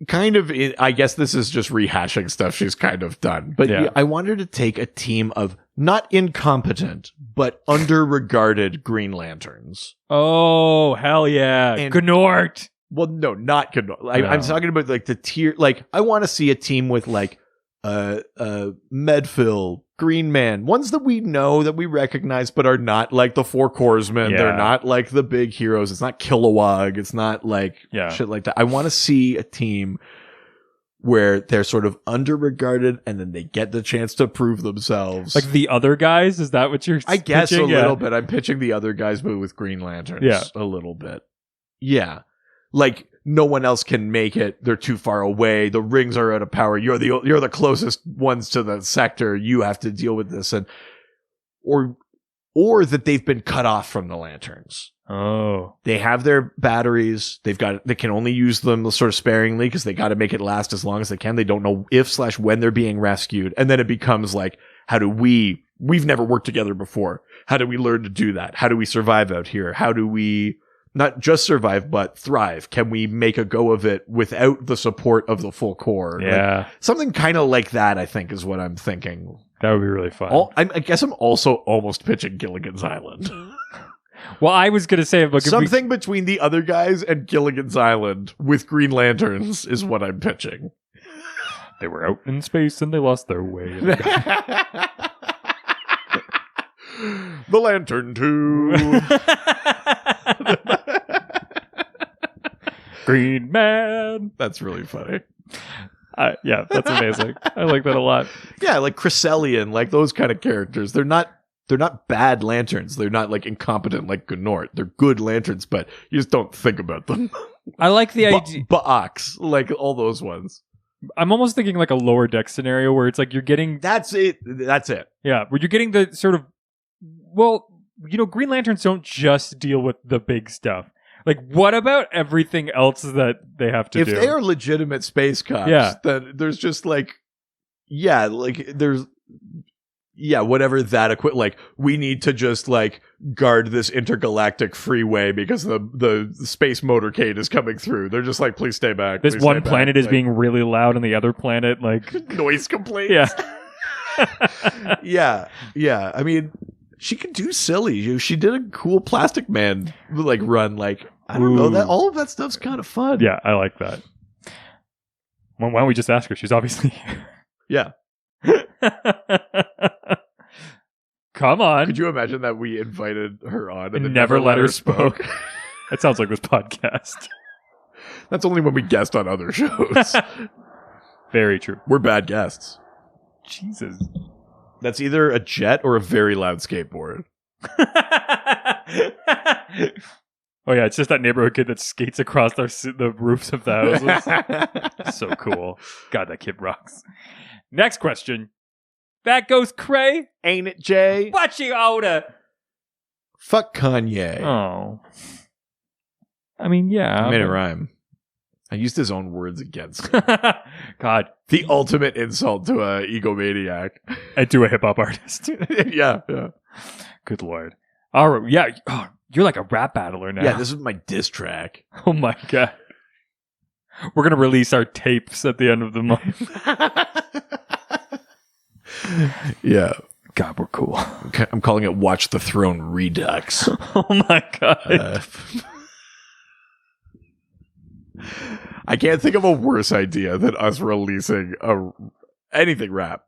Kind of, I guess this is just rehashing stuff she's kind of done. But I want her to take a team of not incompetent, but under-regarded Green Lanterns. Oh, hell yeah. Gnort. Well, no, not Gnort. I'm talking about like the tier. Like, I want to see a team with like Medfill, Green Man, ones that we know, that we recognize, but are not like the Four Corpsmen. Yeah. They're not like the big heroes. It's not Kilowog. It's not like shit like that. I want to see a team where they're sort of underregarded and then they get the chance to prove themselves. Like the other guys? Is that what you're I guess pitching? A little bit. I'm pitching the other guys, but with Green Lanterns a little bit. Yeah. Like no one else can make it. They're too far away. The rings are out of power. You're the closest ones to the sector. You have to deal with this, and or that they've been cut off from the lanterns. Oh, they have their batteries. They can only use them sort of sparingly because they got to make it last as long as they can. They don't know if/when they're being rescued, and then it becomes like, how do we've never worked together before. How do we learn to do that? How do we survive out here? How do we not just survive, but thrive? Can we make a go of it without the support of the full core? Yeah. Like, something kind of like that, I think, is what I'm thinking. That would be really fun. I guess I'm also almost pitching Gilligan's Island. Well, I was going to say... something between the other guys and Gilligan's Island with Green Lanterns is what I'm pitching. They were out in space and they lost their way. The Lantern 2. Green Man. That's really funny. Yeah, that's amazing. I like that a lot. Yeah, like Crescelian, like those kind of characters. They're not bad lanterns. They're not like incompetent like Gnort. They're good lanterns, but you just don't think about them. I like the idea. Ba'aks, like all those ones. I'm almost thinking like a lower deck scenario where it's like you're getting... That's it. Yeah, where you're getting the sort of... Well, Green Lanterns don't just deal with the big stuff. Like, what about everything else that they have to do? If they are legitimate space cops, then there's just like, yeah, like there's whatever that like we need to just like guard this intergalactic freeway because the space motorcade is coming through. They're just like, please stay back. This please one stay planet back. is Like, being really loud, and the other planet like noise complaints. yeah. yeah. I mean, she could do silly. She did a cool Plastic Man like run. Like I don't know, that all of that stuff's kind of fun. Yeah, I like that. Well, why don't we just ask her? She's obviously here. Yeah. Come on. Could you imagine that we invited her on and then never let her spoke? That sounds like this podcast. That's only when we guest on other shows. Very true. We're bad guests. Jesus. That's either a jet or a very loud skateboard. Oh yeah, it's just that neighborhood kid that skates across the roofs of the houses. So cool. God, that kid rocks. Next question. That goes Cray. Ain't it, Jay? What you order? Fuck Kanye. Oh. I mean, yeah. I made it rhyme. I used his own words against him. God. The ultimate insult to a egomaniac. And to a hip-hop artist. yeah. Good lord. All right. Yeah. Oh, you're like a rap battler now. Yeah, this is my diss track. Oh my God. We're going to release our tapes at the end of the month. Yeah. God, we're cool. I'm calling it Watch the Throne Redux. Oh my God. I can't think of a worse idea than us releasing anything rap.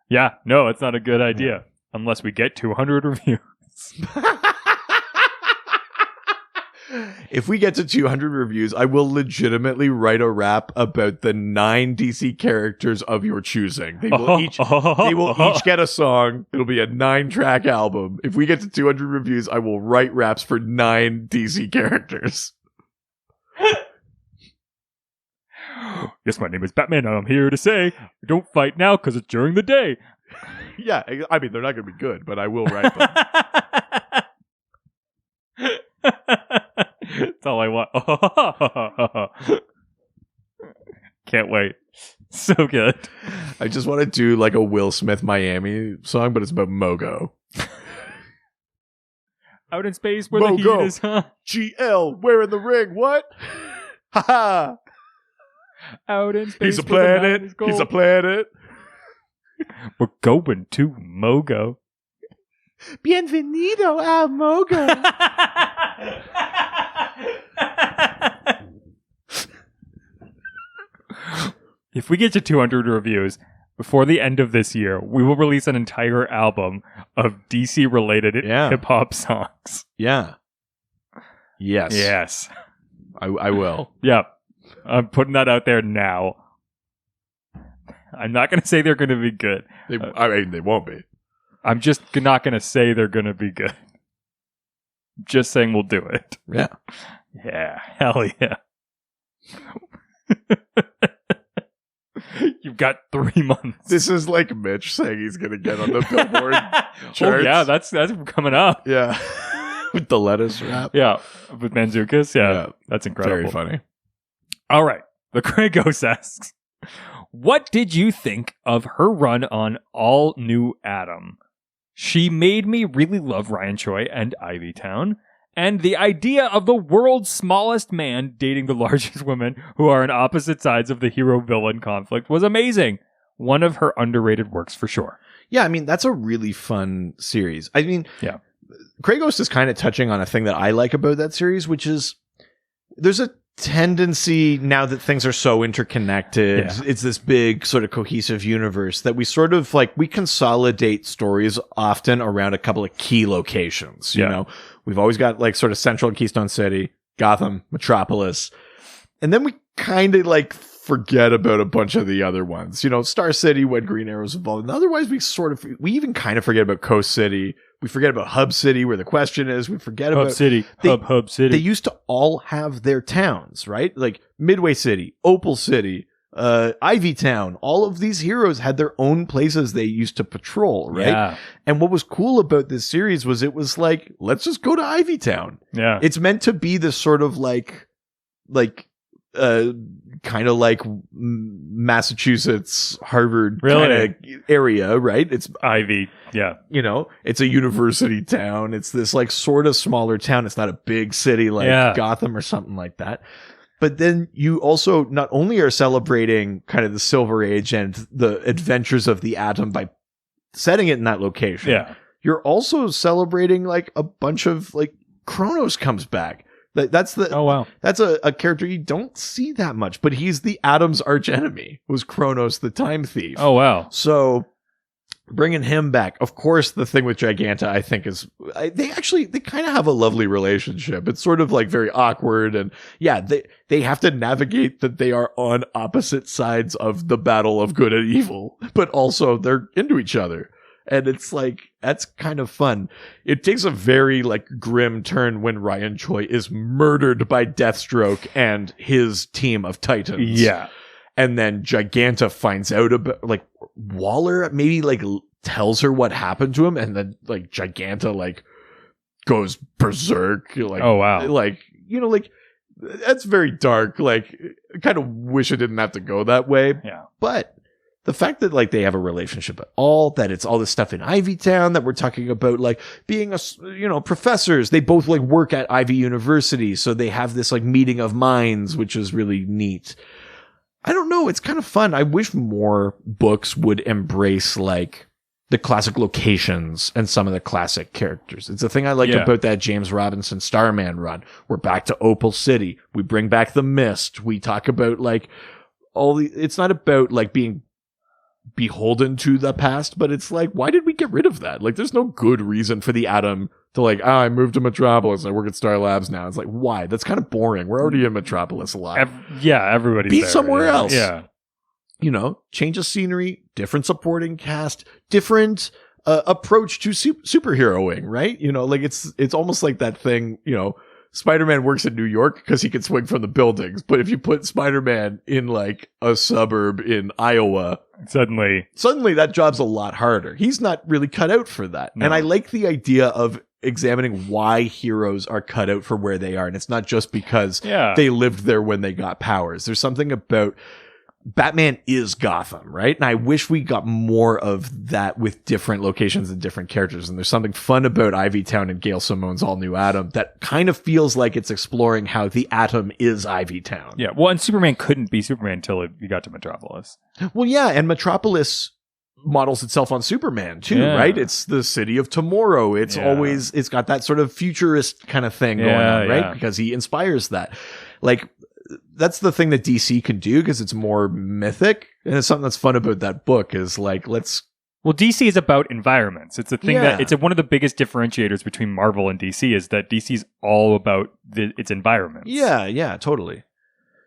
Yeah, no, it's not a good idea. Unless we get 200 reviews. If we get to 200 reviews, I will legitimately write a rap about the 9 DC characters of your choosing. They will each get a song. It'll be a 9-track album. If we get to 200 reviews, I will write raps for 9 DC characters. Yes, my name is Batman, and I'm here to say, don't fight now because it's during the day. Yeah, I mean, they're not going to be good, but I will write them. That's all I want. Can't wait. So good. I just want to do like a Will Smith Miami song, but it's about Mogo. Out in space where the heat is, huh? GL, where in the ring? What? Haha. Out in space. He's a planet. He's a planet. We're going to Mogo. Bienvenido a Mogo. If we get to 200 reviews before the end of this year, we will release an entire album of DC-related hip-hop songs. Yeah. Yes. Yes. I will. Yep. I'm putting that out there now. I'm not going to say they're going to be good. I mean, they won't be. I'm just not going to say they're going to be good. Just saying we'll do it. Yeah. Yeah. Hell yeah. You've got 3 months. This is like Mitch saying he's going to get on the Billboard charts. Oh, yeah. That's coming up. Yeah. With the lettuce wrap. Yeah. With Manzukis. Yeah. That's incredible. Very funny. All right. The Kragos asks, what did you think of her run on All New Adam? She made me really love Ryan Choi and Ivy Town, and the idea of the world's smallest man dating the largest women who are on opposite sides of the hero-villain conflict was amazing. One of her underrated works for sure. Yeah, I mean, that's a really fun series. I mean, yeah. Kragos is kind of touching on a thing that I like about that series, which is there's a tendency now that things are so interconnected, it's this big sort of cohesive universe that we sort of like, we consolidate stories often around a couple of key locations. You know, we've always got like sort of Central and Keystone City, Gotham, Metropolis, and then we kind of like forget about a bunch of the other ones, you know, Star City when Green Arrow's involved. And otherwise we even kind of forget about Coast City. We forget about Hub City, where the question is. We forget about Hub City. Hub City. They used to all have their towns, right? Like Midway City, Opal City, Ivy Town. All of these heroes had their own places they used to patrol, right? Yeah. And what was cool about this series was it was like, let's just go to Ivy Town. Yeah. It's meant to be this sort of like kind of like Massachusetts, Harvard Really? kind of area, right? It's Ivy. Yeah. you know, it's a university town. It's this like sort of smaller town. It's not a big city like Yeah. Gotham or something like that. But then you also not only are celebrating kind of the Silver Age and the adventures of the Atom by setting it in that location. Yeah. You're also celebrating like a bunch of like Kronos comes back. That's the Oh, wow. that's a character you don't see that much, but he's the Atom's archenemy. Was Kronos the time thief? Oh, wow. So bringing him back, of course, the thing with Giganta, I think, is they kind of have a lovely relationship. It's sort of like very awkward, and yeah, they have to navigate that they are on opposite sides of the battle of good and evil, but also they're into each other. And it's like, that's kind of fun. It takes a very like grim turn when Ryan Choi is murdered by Deathstroke and his team of Titans. Yeah. And then Giganta finds out about, like, Waller maybe like tells her what happened to him. And then like Giganta like goes berserk. Like, Oh, wow. Like, you know, like that's very dark. Like, I kind of wish it didn't have to go that way. Yeah. But the fact that like they have a relationship at all, that it's all this stuff in Ivy Town that we're talking about, like being professors, they both like work at Ivy University. So they have this like meeting of minds, which is really neat. I don't know. It's kind of fun. I wish more books would embrace like the classic locations and some of the classic characters. It's the thing I like about that James Robinson Starman run. We're back to Opal City. We bring back the Mist. We talk about like it's not about like being beholden to the past, but it's like, why did we get rid of that? Like, there's no good reason for the Atom to like, I moved to Metropolis. I work at Star Labs now. It's like, why? That's kind of boring. We're already in Metropolis a lot. Everybody's Be there, somewhere else. Yeah. You know, change of scenery, different supporting cast, different approach to superheroing, right? You know, like it's almost like that thing, you know, Spider-Man works in New York because he can swing from the buildings. But if you put Spider-Man in like a suburb in Iowa, suddenly that job's a lot harder. He's not really cut out for that. No. And I like the idea of examining why heroes are cut out for where they are. And it's not just because they lived there when they got powers. There's something about Batman is Gotham, right? And I wish we got more of that with different locations and different characters. And there's something fun about Ivy Town and Gail Simone's All New Atom that kind of feels like it's exploring how the Atom is Ivy Town. Yeah. Well, and Superman couldn't be Superman until you got to Metropolis. Well, yeah. And Metropolis models itself on Superman too, right? It's the city of tomorrow. It's always, it's got that sort of futurist kind of thing going on, right? Yeah. Because he inspires that. Like, that's the thing that DC can do because it's more mythic. And it's something that's fun about that book is like, well, DC is about environments. It's a thing that it's one of the biggest differentiators between Marvel and DC is that DC is all about its environments. Yeah, totally.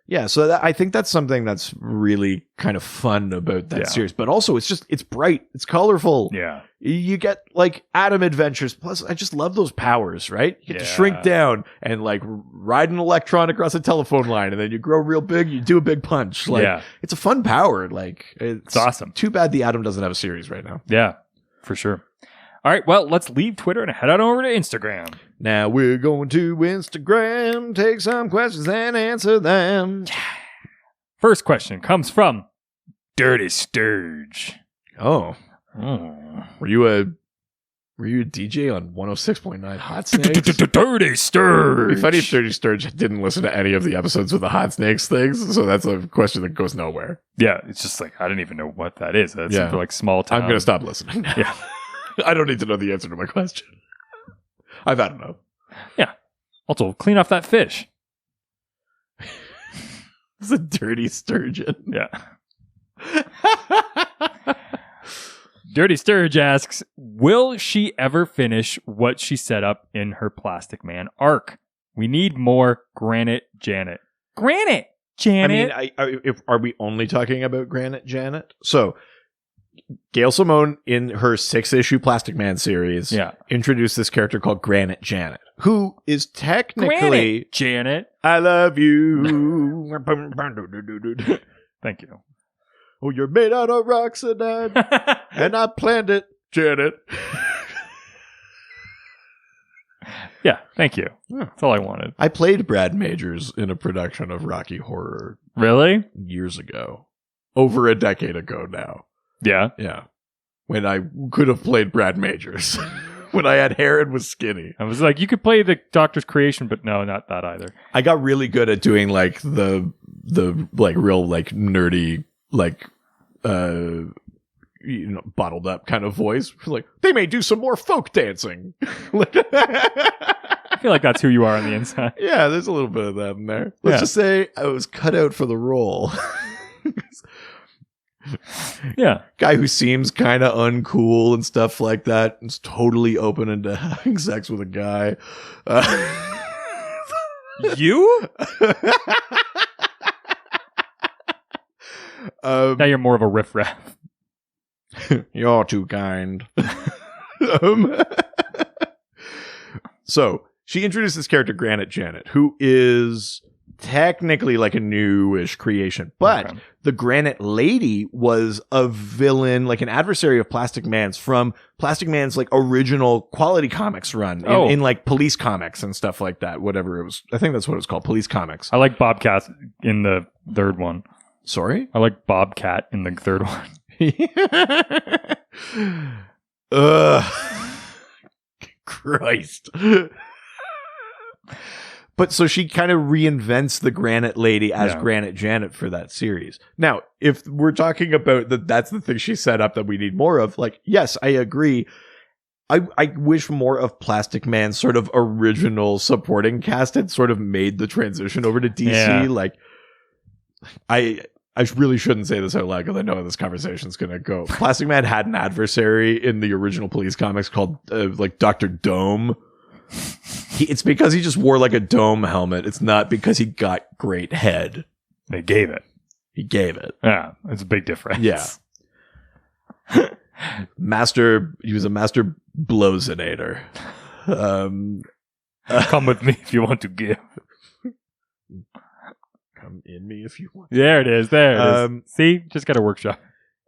Yeah, so I think that's something that's really kind of fun about that series. But also, it's bright. It's colorful. Yeah. You get, like, Atom adventures. Plus, I just love those powers, right? You get to shrink down and, like, ride an electron across a telephone line. And then you grow real big. You do a big punch. Like, it's a fun power. Like, it's awesome. Too bad the Atom doesn't have a series right now. Yeah, for sure. All right, well, let's leave Twitter and head on over to Instagram. Now we're going to Instagram, take some questions and answer them. First question comes from Dirty Sturge. Oh. Were you a DJ on 106.9 Hot Snakes? Dirty Sturge. It'd be funny if Dirty Sturge didn't listen to any of the episodes with the Hot Snakes things, so that's a question that goes nowhere. Yeah, it's just like, I didn't even know what that is. That's for like small town. I'm going to stop listening now. Yeah. I don't need to know the answer to my question. I've had enough. Yeah. Also, clean off that fish. It's a dirty sturgeon. Yeah. Dirty Sturge asks, will she ever finish what she set up in her Plastic Man arc? We need more Granite Janet. Granite Janet? I mean, are we only talking about Granite Janet? So, Gail Simone, in her 6-issue Plastic Man series, introduced this character called Granite Janet, who is technically... Granite Janet. I love you. Thank you. Oh, you're made out of rocks and I planned it, Janet. Yeah, thank you. That's all I wanted. I played Brad Majors in a production of Rocky Horror Really? years ago. Over a decade ago now. Yeah. Yeah. When I could have played Brad Majors. When I had hair and was skinny. I was like, you could play the Doctor's Creation, but no, not that either. I got really good at doing like the like real like nerdy like bottled up kind of voice. Like, they may do some more folk dancing. I feel like that's who you are on the inside. Yeah, there's a little bit of that in there. Let's just say I was cut out for the role. Yeah. Guy who seems kind of uncool and stuff like that. Is totally open into having sex with a guy. You? Now you're more of a riffraff. You're too kind. So she introduced this character, Granite Janet, who is technically like a newish creation, but the Granite Lady was a villain, like an adversary of Plastic Man's from Plastic Man's like original Quality Comics run in like Police Comics and stuff like that. Whatever it was, I think that's what it was called, Police Comics. I like Bobcat in the third one. Sorry, I like Bobcat in the third one. Christ. But so she kind of reinvents the Granite Lady as Granite Janet for that series. Now, if we're talking about that's the thing she set up that we need more of, like, yes, I agree. I wish more of Plastic Man's sort of original supporting cast had sort of made the transition over to DC. Yeah. Like, I really shouldn't say this out loud because I know how this conversation is going to go. Plastic Man had an adversary in the original Police Comics called like Dr. Dome. It's because he just wore like a dome helmet. It's not because he got great head. They gave it. He gave it. Yeah, it's a big difference. Yeah. He was a master blowzinator. Come with me if you want to give. Come in me if you want. There it is. There it is. See? Just got a workshop.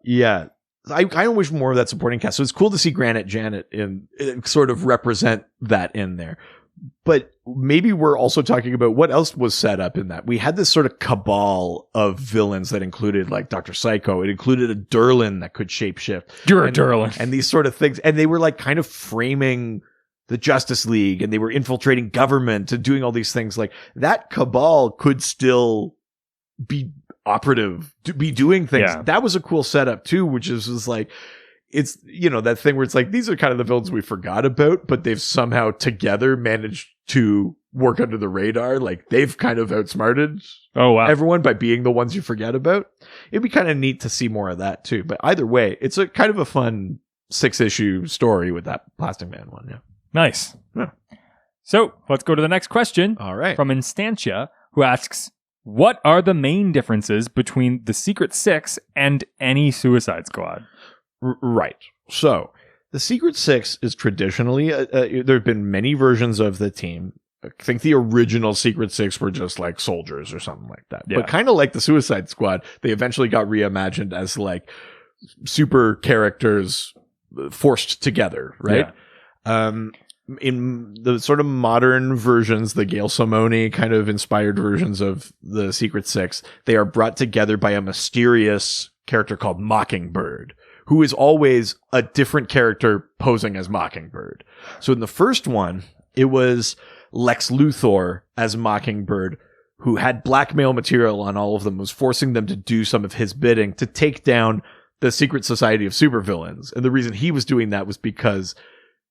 Yeah. I wish more of that supporting cast. So it's cool to see Granite Janet sort of represent that in there. But maybe we're also talking about what else was set up in that. We had this sort of cabal of villains that included like Dr. Psycho. It included a Durlin that could shapeshift. You're a Durlin. And these sort of things. And they were like kind of framing the Justice League, and they were infiltrating government and doing all these things. Like that cabal could still be operative, to be doing things. Yeah. That was a cool setup too, which is like, it's, you know, that thing where it's like, these are kind of the villains we forgot about, but they've somehow together managed to work under the radar. Like they've kind of outsmarted everyone by being the ones you forget about. It'd be kind of neat to see more of that too. But either way, it's a kind of a fun 6-issue story with that Plastic Man one. Yeah. Nice. Yeah. So let's go to the next question. All right. From Instantia, who asks, what are the main differences between the Secret Six and any Suicide Squad? Right. So the Secret Six is traditionally, there have been many versions of the team. I think the original Secret Six were just like soldiers or something like that. Yeah. But kind of like the Suicide Squad, they eventually got reimagined as like super characters forced together, right? Yeah. In the sort of modern versions, the Gail Simone kind of inspired versions of the Secret Six, they are brought together by a mysterious character called Mockingbird, who is always a different character posing as Mockingbird. So in the first one, it was Lex Luthor as Mockingbird, who had blackmail material on all of them, was forcing them to do some of his bidding to take down the Secret Society of Supervillains. And the reason he was doing that was because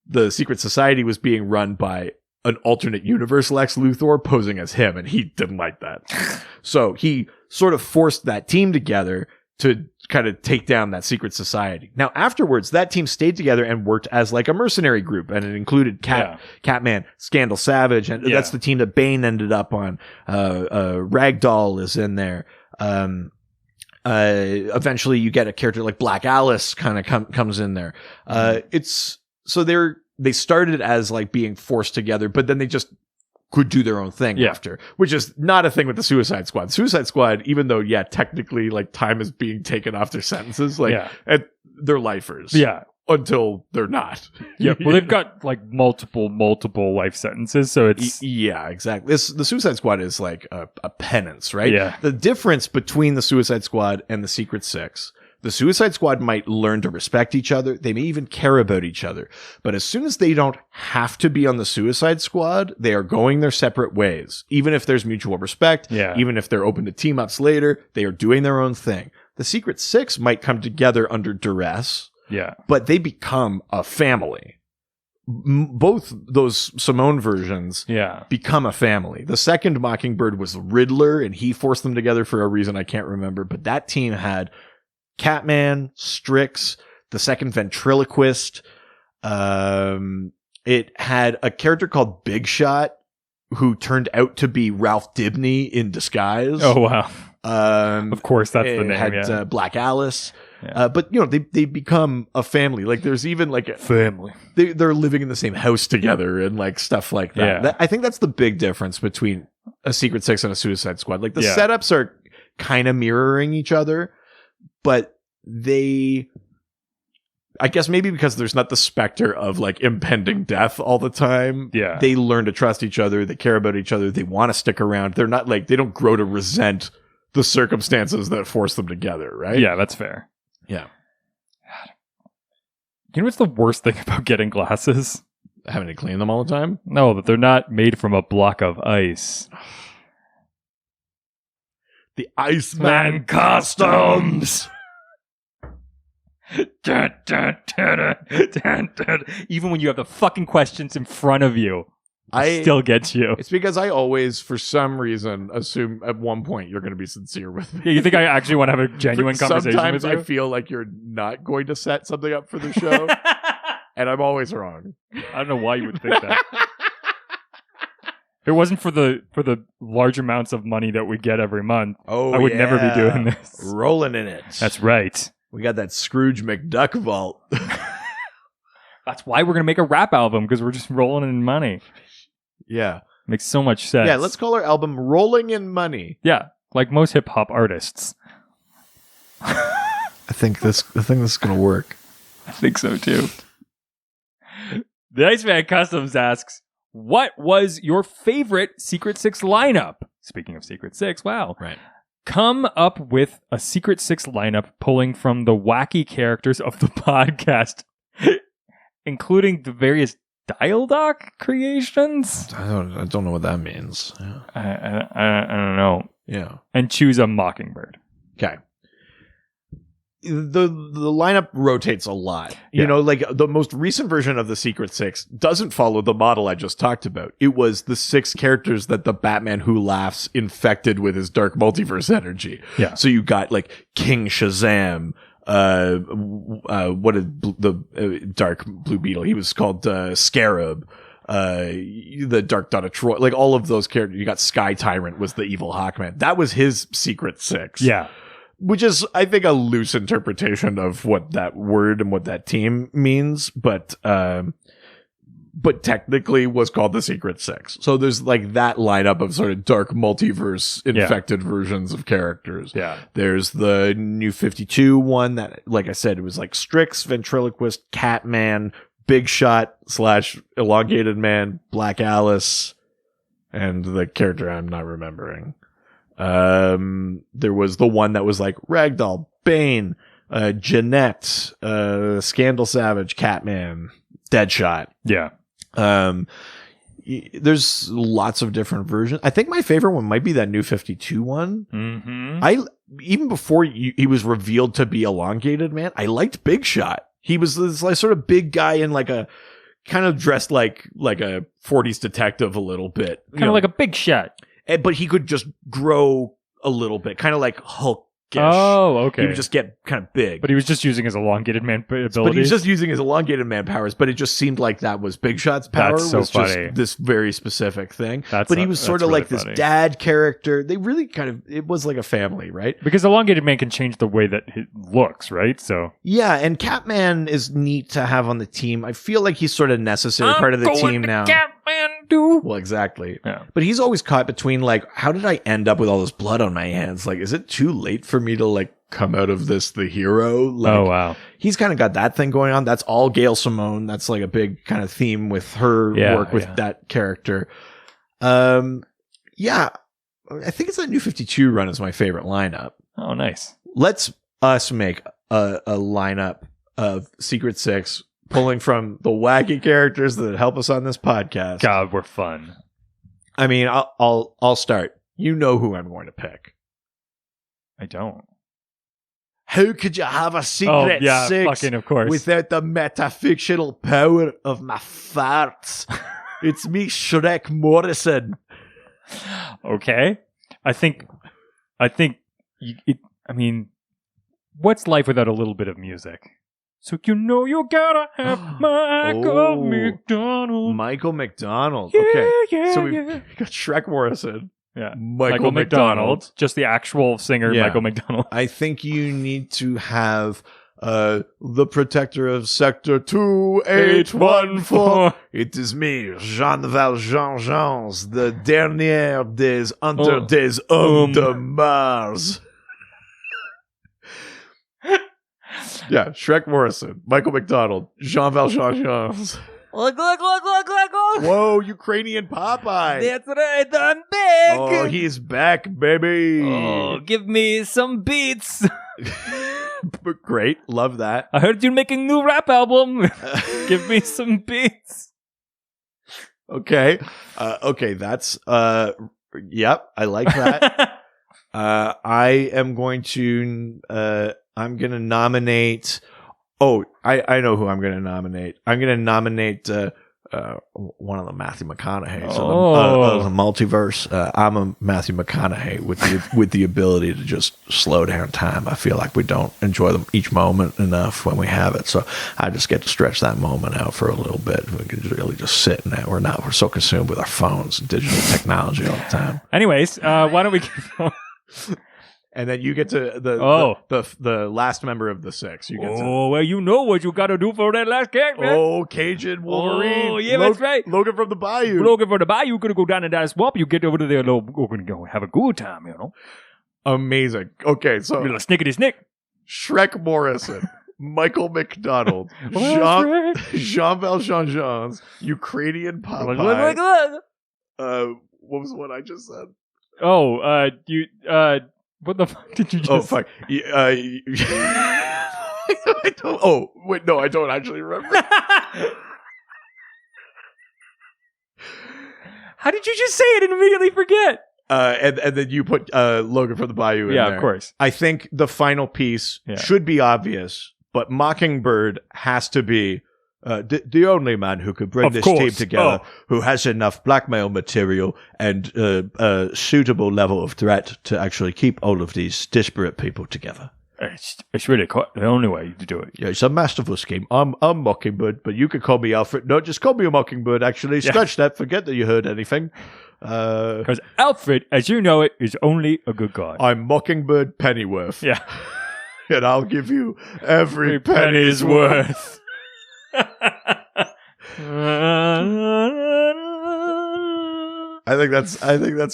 the Secret Society was being run by an alternate universe Lex Luthor posing as him, and he didn't like that. So he sort of forced that team together to kind of take down that secret society. Now, afterwards, that team stayed together and worked as like a mercenary group, and it included Catman, Scandal Savage, and that's the team that Bane ended up on. Ragdoll is in there. Eventually, you get a character like Black Alice kind of comes in there. They started as like being forced together, but then they just could do their own thing after, which is not a thing with the Suicide Squad. Suicide Squad, even though, technically like time is being taken off their sentences, they're lifers. Yeah. until they're not. Yeah, well, they've got like multiple life sentences, so it's Yeah, exactly. The Suicide Squad is like a penance, right? Yeah. The difference between the Suicide Squad and the Secret Six, the Suicide Squad might learn to respect each other. They may even care about each other. But as soon as they don't have to be on the Suicide Squad, they are going their separate ways. Even if there's mutual respect, even if they're open to team ups later, they are doing their own thing. The Secret Six might come together under duress. Yeah. But they become a family. Both those Simone versions become a family. The second Mockingbird was Riddler, and he forced them together for a reason I can't remember. But that team had Catman, Strix, the second ventriloquist. It had a character called Big Shot, who turned out to be Ralph Dibny in disguise. Oh, wow. Of course, that's the name. It had Black Alice. Yeah. But, they become a family. Like, there's even, like, a family. They're living in the same house together and, like, stuff like that. Yeah. I think that's the big difference between a Secret Six and a Suicide Squad. Like, the setups are kind of mirroring each other, but I guess maybe because there's not the specter of, like, impending death all the time. Yeah. They learn to trust each other. They care about each other. They want to stick around. They're not, like, they don't grow to resent the circumstances that force them together, right? Yeah, that's fair. Yeah. God. You know what's the worst thing about getting glasses? Having to clean them all the time? No, that they're not made from a block of ice. The Iceman costumes! Even when you have the fucking questions in front of you, it still gets you. It's because I always, for some reason, assume at one point you're going to be sincere with me. Yeah, you think I actually want to have a genuine conversation Sometimes with you? I feel like you're not going to set something up for the show, and I'm always wrong. I don't know why you would think that. If it wasn't for the large amounts of money that we get every month, I would never be doing this. Rolling in it. That's right. We got that Scrooge McDuck vault. That's why we're going to make a rap album, because we're just rolling in money. Yeah. Makes so much sense. Yeah, let's call our album Rolling in Money. Yeah, like most hip-hop artists. I think this is going to work. I think so, too. The Iceman Customs asks, what was your favorite Secret Six lineup? Speaking of Secret Six, wow. Right. Come up with a Secret Six lineup pulling from the wacky characters of the podcast, including the various Dial Doc creations? I don't know what that means. Yeah. I don't know. Yeah. And choose a Mockingbird. Okay. The lineup rotates a lot. You know, like the most recent version of the Secret Six doesn't follow the model I just talked about. It was the 6 characters that the Batman Who Laughs infected with his dark multiverse energy. Yeah. So you got like King Shazam, what is the Dark Blue Beetle? He was called Scarab. The Dark Dot of Troy, like all of those characters. You got Sky Tyrant was the evil Hawkman. That was his Secret Six. Yeah. Which is, I think, a loose interpretation of what that word and what that team means, but technically was called the Secret Six. So there's like that lineup of sort of dark multiverse infected versions of characters. Yeah. There's the New 52 one that, like I said, it was like Strix, Ventriloquist, Catman, Big Shot / Elongated Man, Black Alice, and the character I'm not remembering. There was the one that was like Ragdoll, Bane, Jeanette, Scandal Savage, Catman, Deadshot. Yeah. There's lots of different versions. I think my favorite one might be that New 52 one. Mm-hmm. Even before he was revealed to be Elongated Man, I liked Big Shot. He was this like sort of big guy in like a kind of dressed like a 40s detective a little bit. Kind of like a Big Shot. But he could just grow a little bit, kind of like Hulk. Oh, okay. He would just get kind of big. But he was just using his elongated man abilities. But he was just using his elongated man powers, but it just seemed like that was Big Shot's power. That's so was funny. Just this very specific thing. But he was sort of really like funny. this dad character. They really it was like a family, right? Because elongated man can change the way that it looks, right? So yeah, and Catman is neat to have on the team. I feel like he's sort of necessary part of the team now. Catman do. Well, exactly. Yeah. But he's always caught between like, how did I end up with all this blood on my hands? Like, is it too late for me to like come out of this the hero. Like, Oh, wow. he's kind of got that thing going on. That's all Gail Simone. That's like a big kind of theme with her work with that character. Yeah, I think it's that New 52 run is my favorite lineup. Oh, nice. Let's us make a lineup of Secret Six, pulling from the wacky characters that help us on this podcast. God, we're fun. I mean, I'll start. You know who I'm going to pick. I don't. How could you have a Secret Six fucking of course. without the metafictional power of my farts? It's me, Shrek Morrison. Okay. I mean, what's life without a little bit of music? So you know you gotta have Michael McDonald. Michael McDonald. Yeah, okay. yeah, So we've yeah. got Shrek Morrison. Yeah. Michael McDonald. Just the actual singer, Yeah. Michael McDonald. I think you need to have the protector of Sector 2814. It is me, Jean Valjean-Jeans, the dernier des entre des hommes de Mars. Yeah, Shrek Morrison, Michael McDonald, Jean Valjean-Jeans. Look. Whoa, Ukrainian Popeye. That's right, I'm back. Oh, he's back, baby. Oh, give me some beats. Great, love that. I heard you're making a new rap album. Give me some beats. Okay. Okay, that's yep, I like that. I am going to I'm going to nominate I know who I'm going to nominate. I'm going to nominate one of the Matthew McConaughey's of the multiverse. I'm a Matthew McConaughey with the ability to just slow down time. I feel like we don't enjoy them each moment enough when we have it, so I just get to stretch that moment out for a little bit. We can really just sit in it. We're so consumed with our phones and digital technology all the time. Anyways, why don't we keep going? And then you get to the last member of the six. You get well, you know what you got to do for that last character. Cajun Wolverine. Oh, yeah, that's right. Logan from the Bayou. Logan from the Bayou. You're gonna go down in that swamp. You get over to there, we're gonna go have a good time. Amazing. Okay, so little snickety snick. Shrek Morrison, Michael McDonald, Jean Valjean-Jeans, Ukrainian Popeye. What was the one I just said? What the fuck did you just... Oh, fuck. I don't... Oh, wait, no, I don't actually remember. How did you just say it and immediately forget? And then you put Logan from the Bayou in there. Yeah, of course. I think the final piece should be obvious, but Mockingbird has to be the only man who could bring this team together, who has enough blackmail material and a suitable level of threat to actually keep all of these disparate people together. It's really the only way to do it. Yeah, it's a masterful scheme. I'm Mockingbird, but you could call me Alfred. No, just call me a Mockingbird, actually. Scratch that. Forget that you heard anything. Because Alfred, as you know it, is only a good guy. I'm Mockingbird Pennyworth. Yeah. And I'll give you every penny's worth. I think that's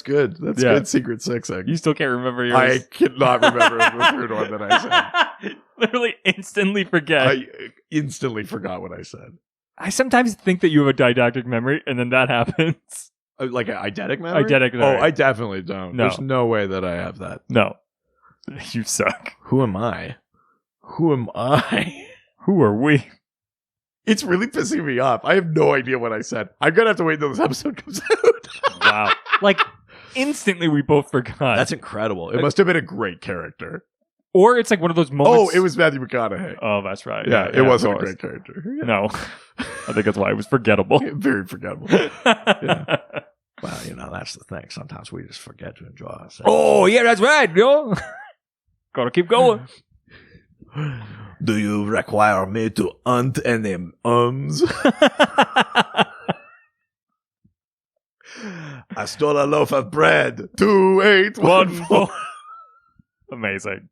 good. That's good Secret Sixing. You still can't remember yours. I cannot remember the third one that I said. Literally instantly forget. I instantly forgot what I said. I sometimes think that you have a didactic memory, and then that happens. Like an eidetic memory? Eidetic memory. Oh, I definitely don't. No. There's no way that I have that. No. You suck. Who am I? Who am I? Who are we? It's really pissing me off. I have no idea what I said. I'm going to have to wait until this episode comes out. Wow. Like, instantly we both forgot. That's incredible. It must have been a great character. Or it's like one of those moments... Oh, it was Matthew McConaughey. Oh, that's right. Yeah, it wasn't a great character. No. I think that's why it was forgettable. Very forgettable. Yeah. Well, that's the thing. Sometimes we just forget to enjoy ourselves. Oh, yeah, that's right, yo. Gotta keep going. Do you require me to hunt any ums? I stole a loaf of bread. 2814. Amazing.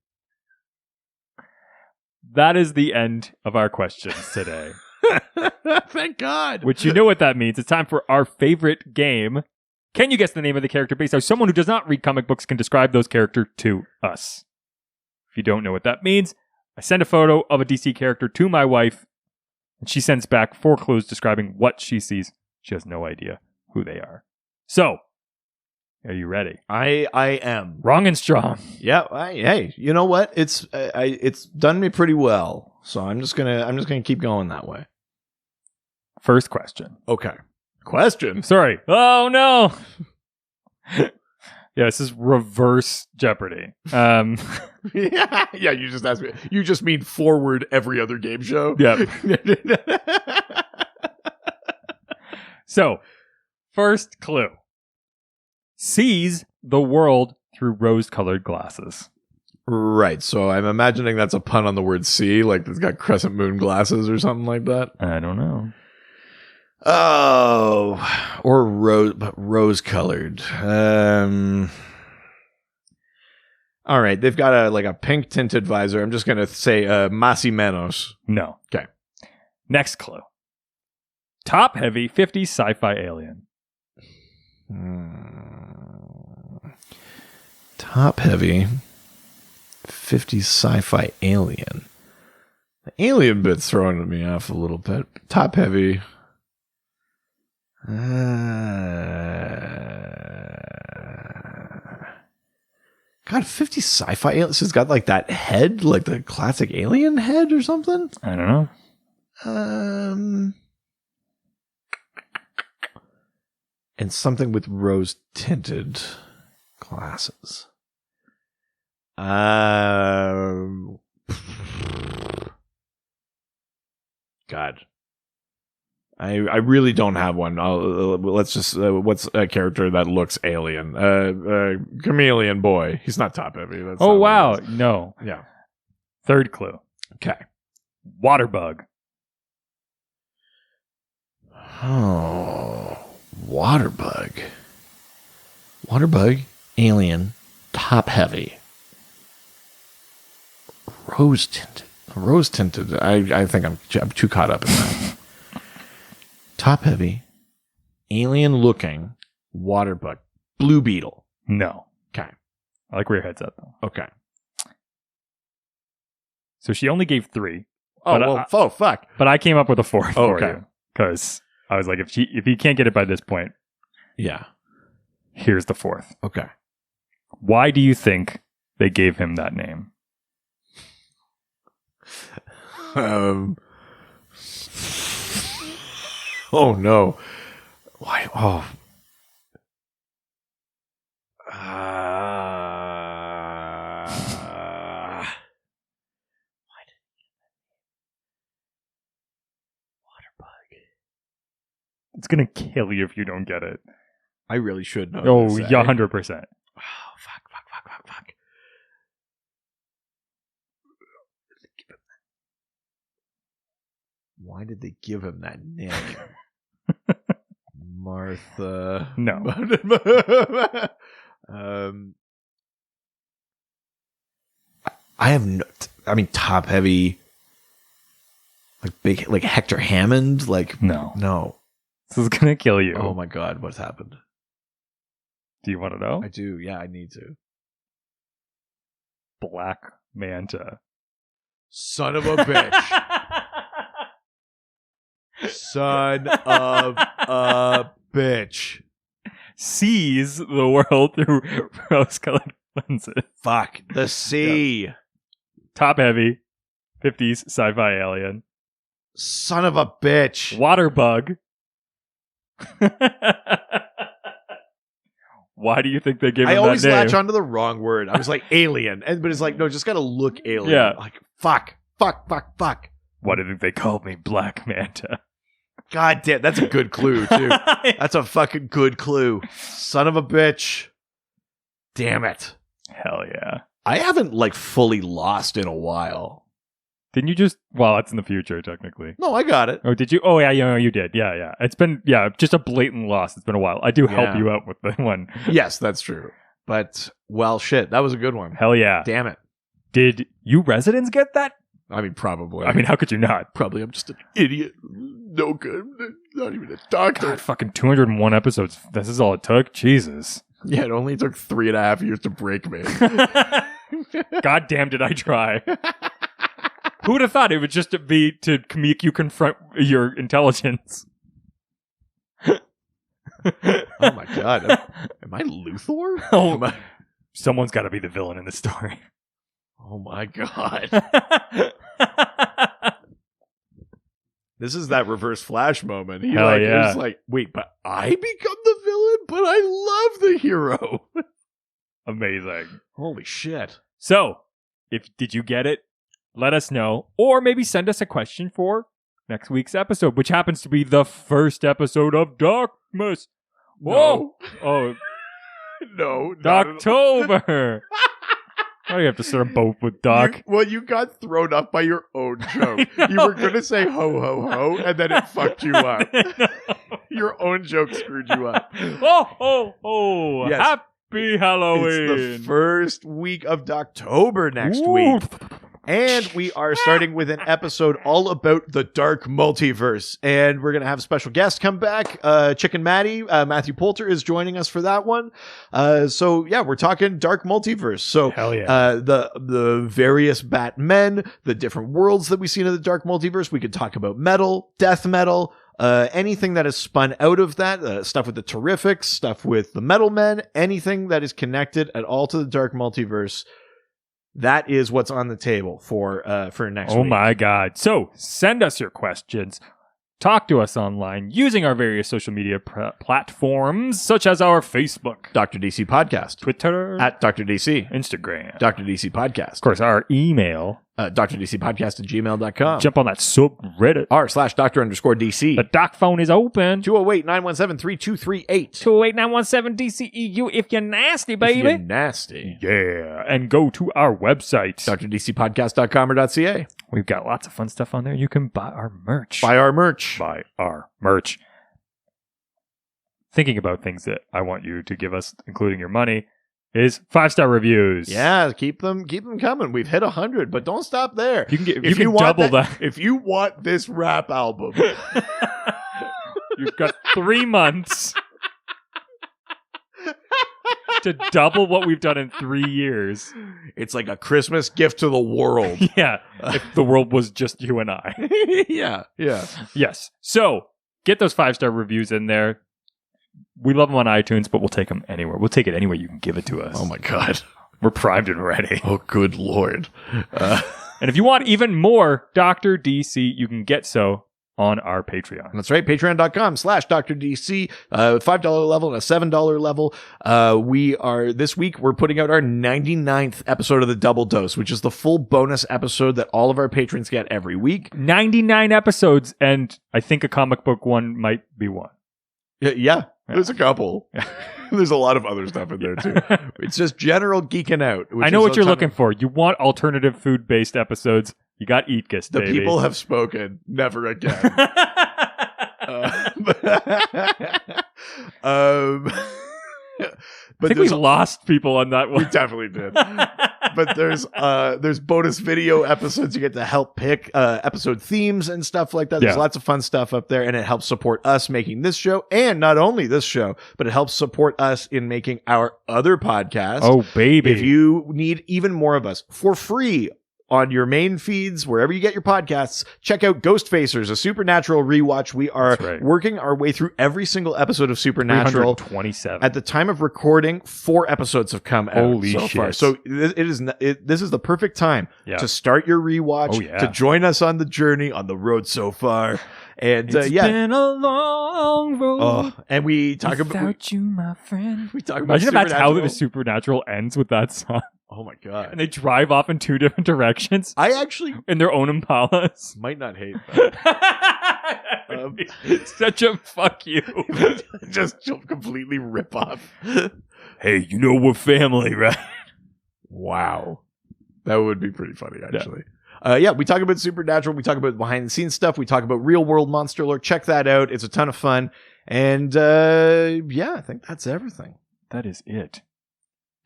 That is the end of our questions today. Thank God. Which you know what that means. It's time for our favorite game. Can you guess the name of the character based on someone who does not read comic books can describe those characters to us? If you don't know what that means, I send a photo of a DC character to my wife, and she sends back 4 clues describing what she sees. She has no idea who they are. So, are you ready? I am. Wrong and strong. Yeah. Hey, you know what? It's done me pretty well. So I'm just gonna keep going that way. First question. Okay. Question. Sorry. Oh no. Yeah, this is reverse Jeopardy. Yeah. You just asked me. You just mean forward every other game show. Yep. So, first clue. Sees the world through rose-colored glasses. Right. So I'm imagining that's a pun on the word "see," like it's got crescent moon glasses or something like that. I don't know. Oh, or rose-colored. All right, they've got a pink tinted visor. I'm just gonna say más y menos. No. Okay. Next clue. Top-heavy 50s sci-fi alien. Top-heavy 50s sci-fi alien. The alien bit's throwing me off a little bit. Top-heavy. God, 50 sci-fi alien. So it's got like that head, like the classic alien head or something. I don't know. And something with rose tinted glasses. God. I really don't have one. Let's just what's a character that looks alien? Chameleon boy. He's not top heavy. That's Oh wow, no. Yeah. Third clue. Okay. Water bug. Oh, water bug. Water bug, alien, top heavy, rose tinted. Rose tinted. I think I'm too caught up in that. Top heavy, alien looking, water bug, blue beetle. No. Okay. I like where your head's at, though. Okay. So she only gave 3. Oh, well, oh, fuck. But I came up with a 4th for Okay. you. Because I was like, if you can't get it by this point, Yeah. here's the 4th. Okay. Why do you think they gave him that name? Oh no. Why? Oh. Why did he get that name? Water bug. It's going to kill you if you don't get it. I really should know. Oh, this, yeah, eh? 100%. Oh, fuck. Why did they give him that name? Martha. No. I have no. I mean, top heavy. Like big, like Hector Hammond. Like No. no. This is going to kill you. Oh my god, what's happened? Do you want to know? I do. Yeah, I need to. Black Manta. Son of a bitch. Son of a bitch. Sees the world through rose-colored lenses. Fuck. The sea. Yeah. Top heavy. 50s sci-fi alien. Son of a bitch. Water bug. Why do you think they gave him I always that name? latch onto the wrong word. I was like alien. But it's like, no, just gotta look alien. Yeah. Like, fuck. Why do you think they called me Black Manta? God damn, that's a good clue, too. That's a fucking good clue. Son of a bitch. Damn it. Hell yeah. I haven't, like, fully lost in a while. Didn't you just... Well, that's in the future, technically. No, I got it. Oh, did you? Oh, yeah, you did. Yeah. It's been, just a blatant loss. It's been a while. I do help you out with the one. Yes, that's true. But, well, shit, that was a good one. Hell yeah. Damn it. Did you residents get that? I mean, probably. I mean, how could you not? Probably I'm just an idiot. No good. Not even a doctor. God, fucking 201 episodes. This is all it took? Jesus. Yeah, it only took 3.5 years to break me. God damn, did I try. Who would have thought it would just be to make you confront your intelligence? Oh my god. Am I Luthor? Oh, someone's got to be the villain in this story. Oh my god. This is that Reverse Flash moment. He Hell yeah. is like, wait, but I become the villain? But I love the hero. Amazing. Holy shit. So, did you get it? Let us know. Or maybe send us a question for next week's episode, which happens to be the first episode of Darkmas. Whoa! No. Oh, No. October! Why do you have to start a boat with Doc? You got thrown up by your own joke. You were going to say ho, ho, ho, and then it fucked you up. Your own joke screwed you up. Oh, oh, oh. Yes. Happy Halloween. It's the first week of October next week. And we are starting with an episode all about the dark multiverse. And we're going to have a special guest come back. Chicken Maddie, Matthew Poulter is joining us for that one. So yeah, we're talking dark multiverse. So hell yeah. The various Batmen, the different worlds that we see in the dark multiverse. We could talk about metal, death metal, anything that is spun out of that, stuff with the Terrifics, stuff with the Metal Men, anything that is connected at all to the dark multiverse. That is what's on the table for next week. Oh my God. So send us your questions. Talk to us online using our various social media platforms, such as our Facebook, Dr. DC Podcast, Twitter, at Dr. DC, Instagram, Dr. DC Podcast. Of course, our email, drdcpodcast@gmail.com. Jump on that subreddit. r/Dr_DC. The doc phone is open. 208-917-3238. 208-917-DCEU if you're nasty, baby. If you're nasty. Yeah. And go to our website, drdcpodcast.com or .ca. We've got lots of fun stuff on there. You can buy our merch. Buy our merch. Buy our merch. Thinking about things that I want you to give us, including your money, is 5-star reviews. Yeah, keep them coming. We've hit 100, but don't stop there. You can double that. If you want this rap album, you've got 3 months to double what we've done in 3 years. It's like a Christmas gift to the world. Yeah, if the world was just you and I. Yeah. Yes. So get those 5-star reviews in there. We love them on iTunes, but we'll take them anywhere. We'll take it anywhere you can give it to us. Oh my God. We're primed and ready. Oh, good Lord. And if you want even more Dr. DC, you can get so on our Patreon. That's right. Patreon.com/DrDC. $5 level and a $7 level. This week we're putting out our 99th episode of the Double Dose, which is the full bonus episode that all of our patrons get every week. 99 episodes, and I think a comic book one might be one. Yeah. There's a couple. There's a lot of other stuff in there too. It's just general geeking out. I know what you're looking for. You want alternative food-based episodes. You got Eatgus, The baby. people have spoken. Never again. I think we lost people on that one. We definitely did. But there's bonus video episodes. You get to help pick episode themes and stuff like that. There's lots of fun stuff up there, and it helps support us making this show, and not only this show, but it helps support us in making our other podcast. Oh, baby. If you need even more of us for free on your main feeds, wherever you get your podcasts, check out Ghost Facers, a Supernatural rewatch. We are working our way through every single episode of Supernatural. 327. At the time of recording, 4 episodes have come out Holy so shit. far. So this is the perfect time to start your rewatch, to join us on the journey, on the road so far. And it's been a long road. And we talk without you, my friend. We talk about Imagine if that's how the Supernatural ends with that song. Oh my God. And they drive off in 2 different directions. I actually in their own Impalas. Might not hate that. Such a fuck you. Just completely rip off. Hey, you know we're family, right? Wow. That would be pretty funny, actually. Yeah. We talk about Supernatural. We talk about behind the scenes stuff. We talk about real world monster lore. Check that out. It's a ton of fun. And I think that's everything. That is it.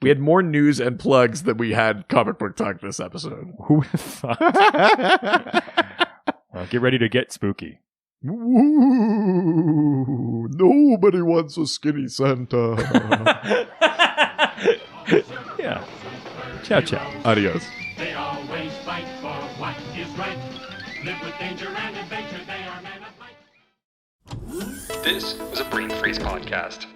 We had more news and plugs than we had comic book talk this episode. Who would have thought? Well, get ready to get spooky. Ooh, nobody wants a skinny Santa. Yeah. Ciao, ciao. Adios. They always fight for what is right. Live with danger and adventure. They are men of might. This was a Brain Freeze podcast.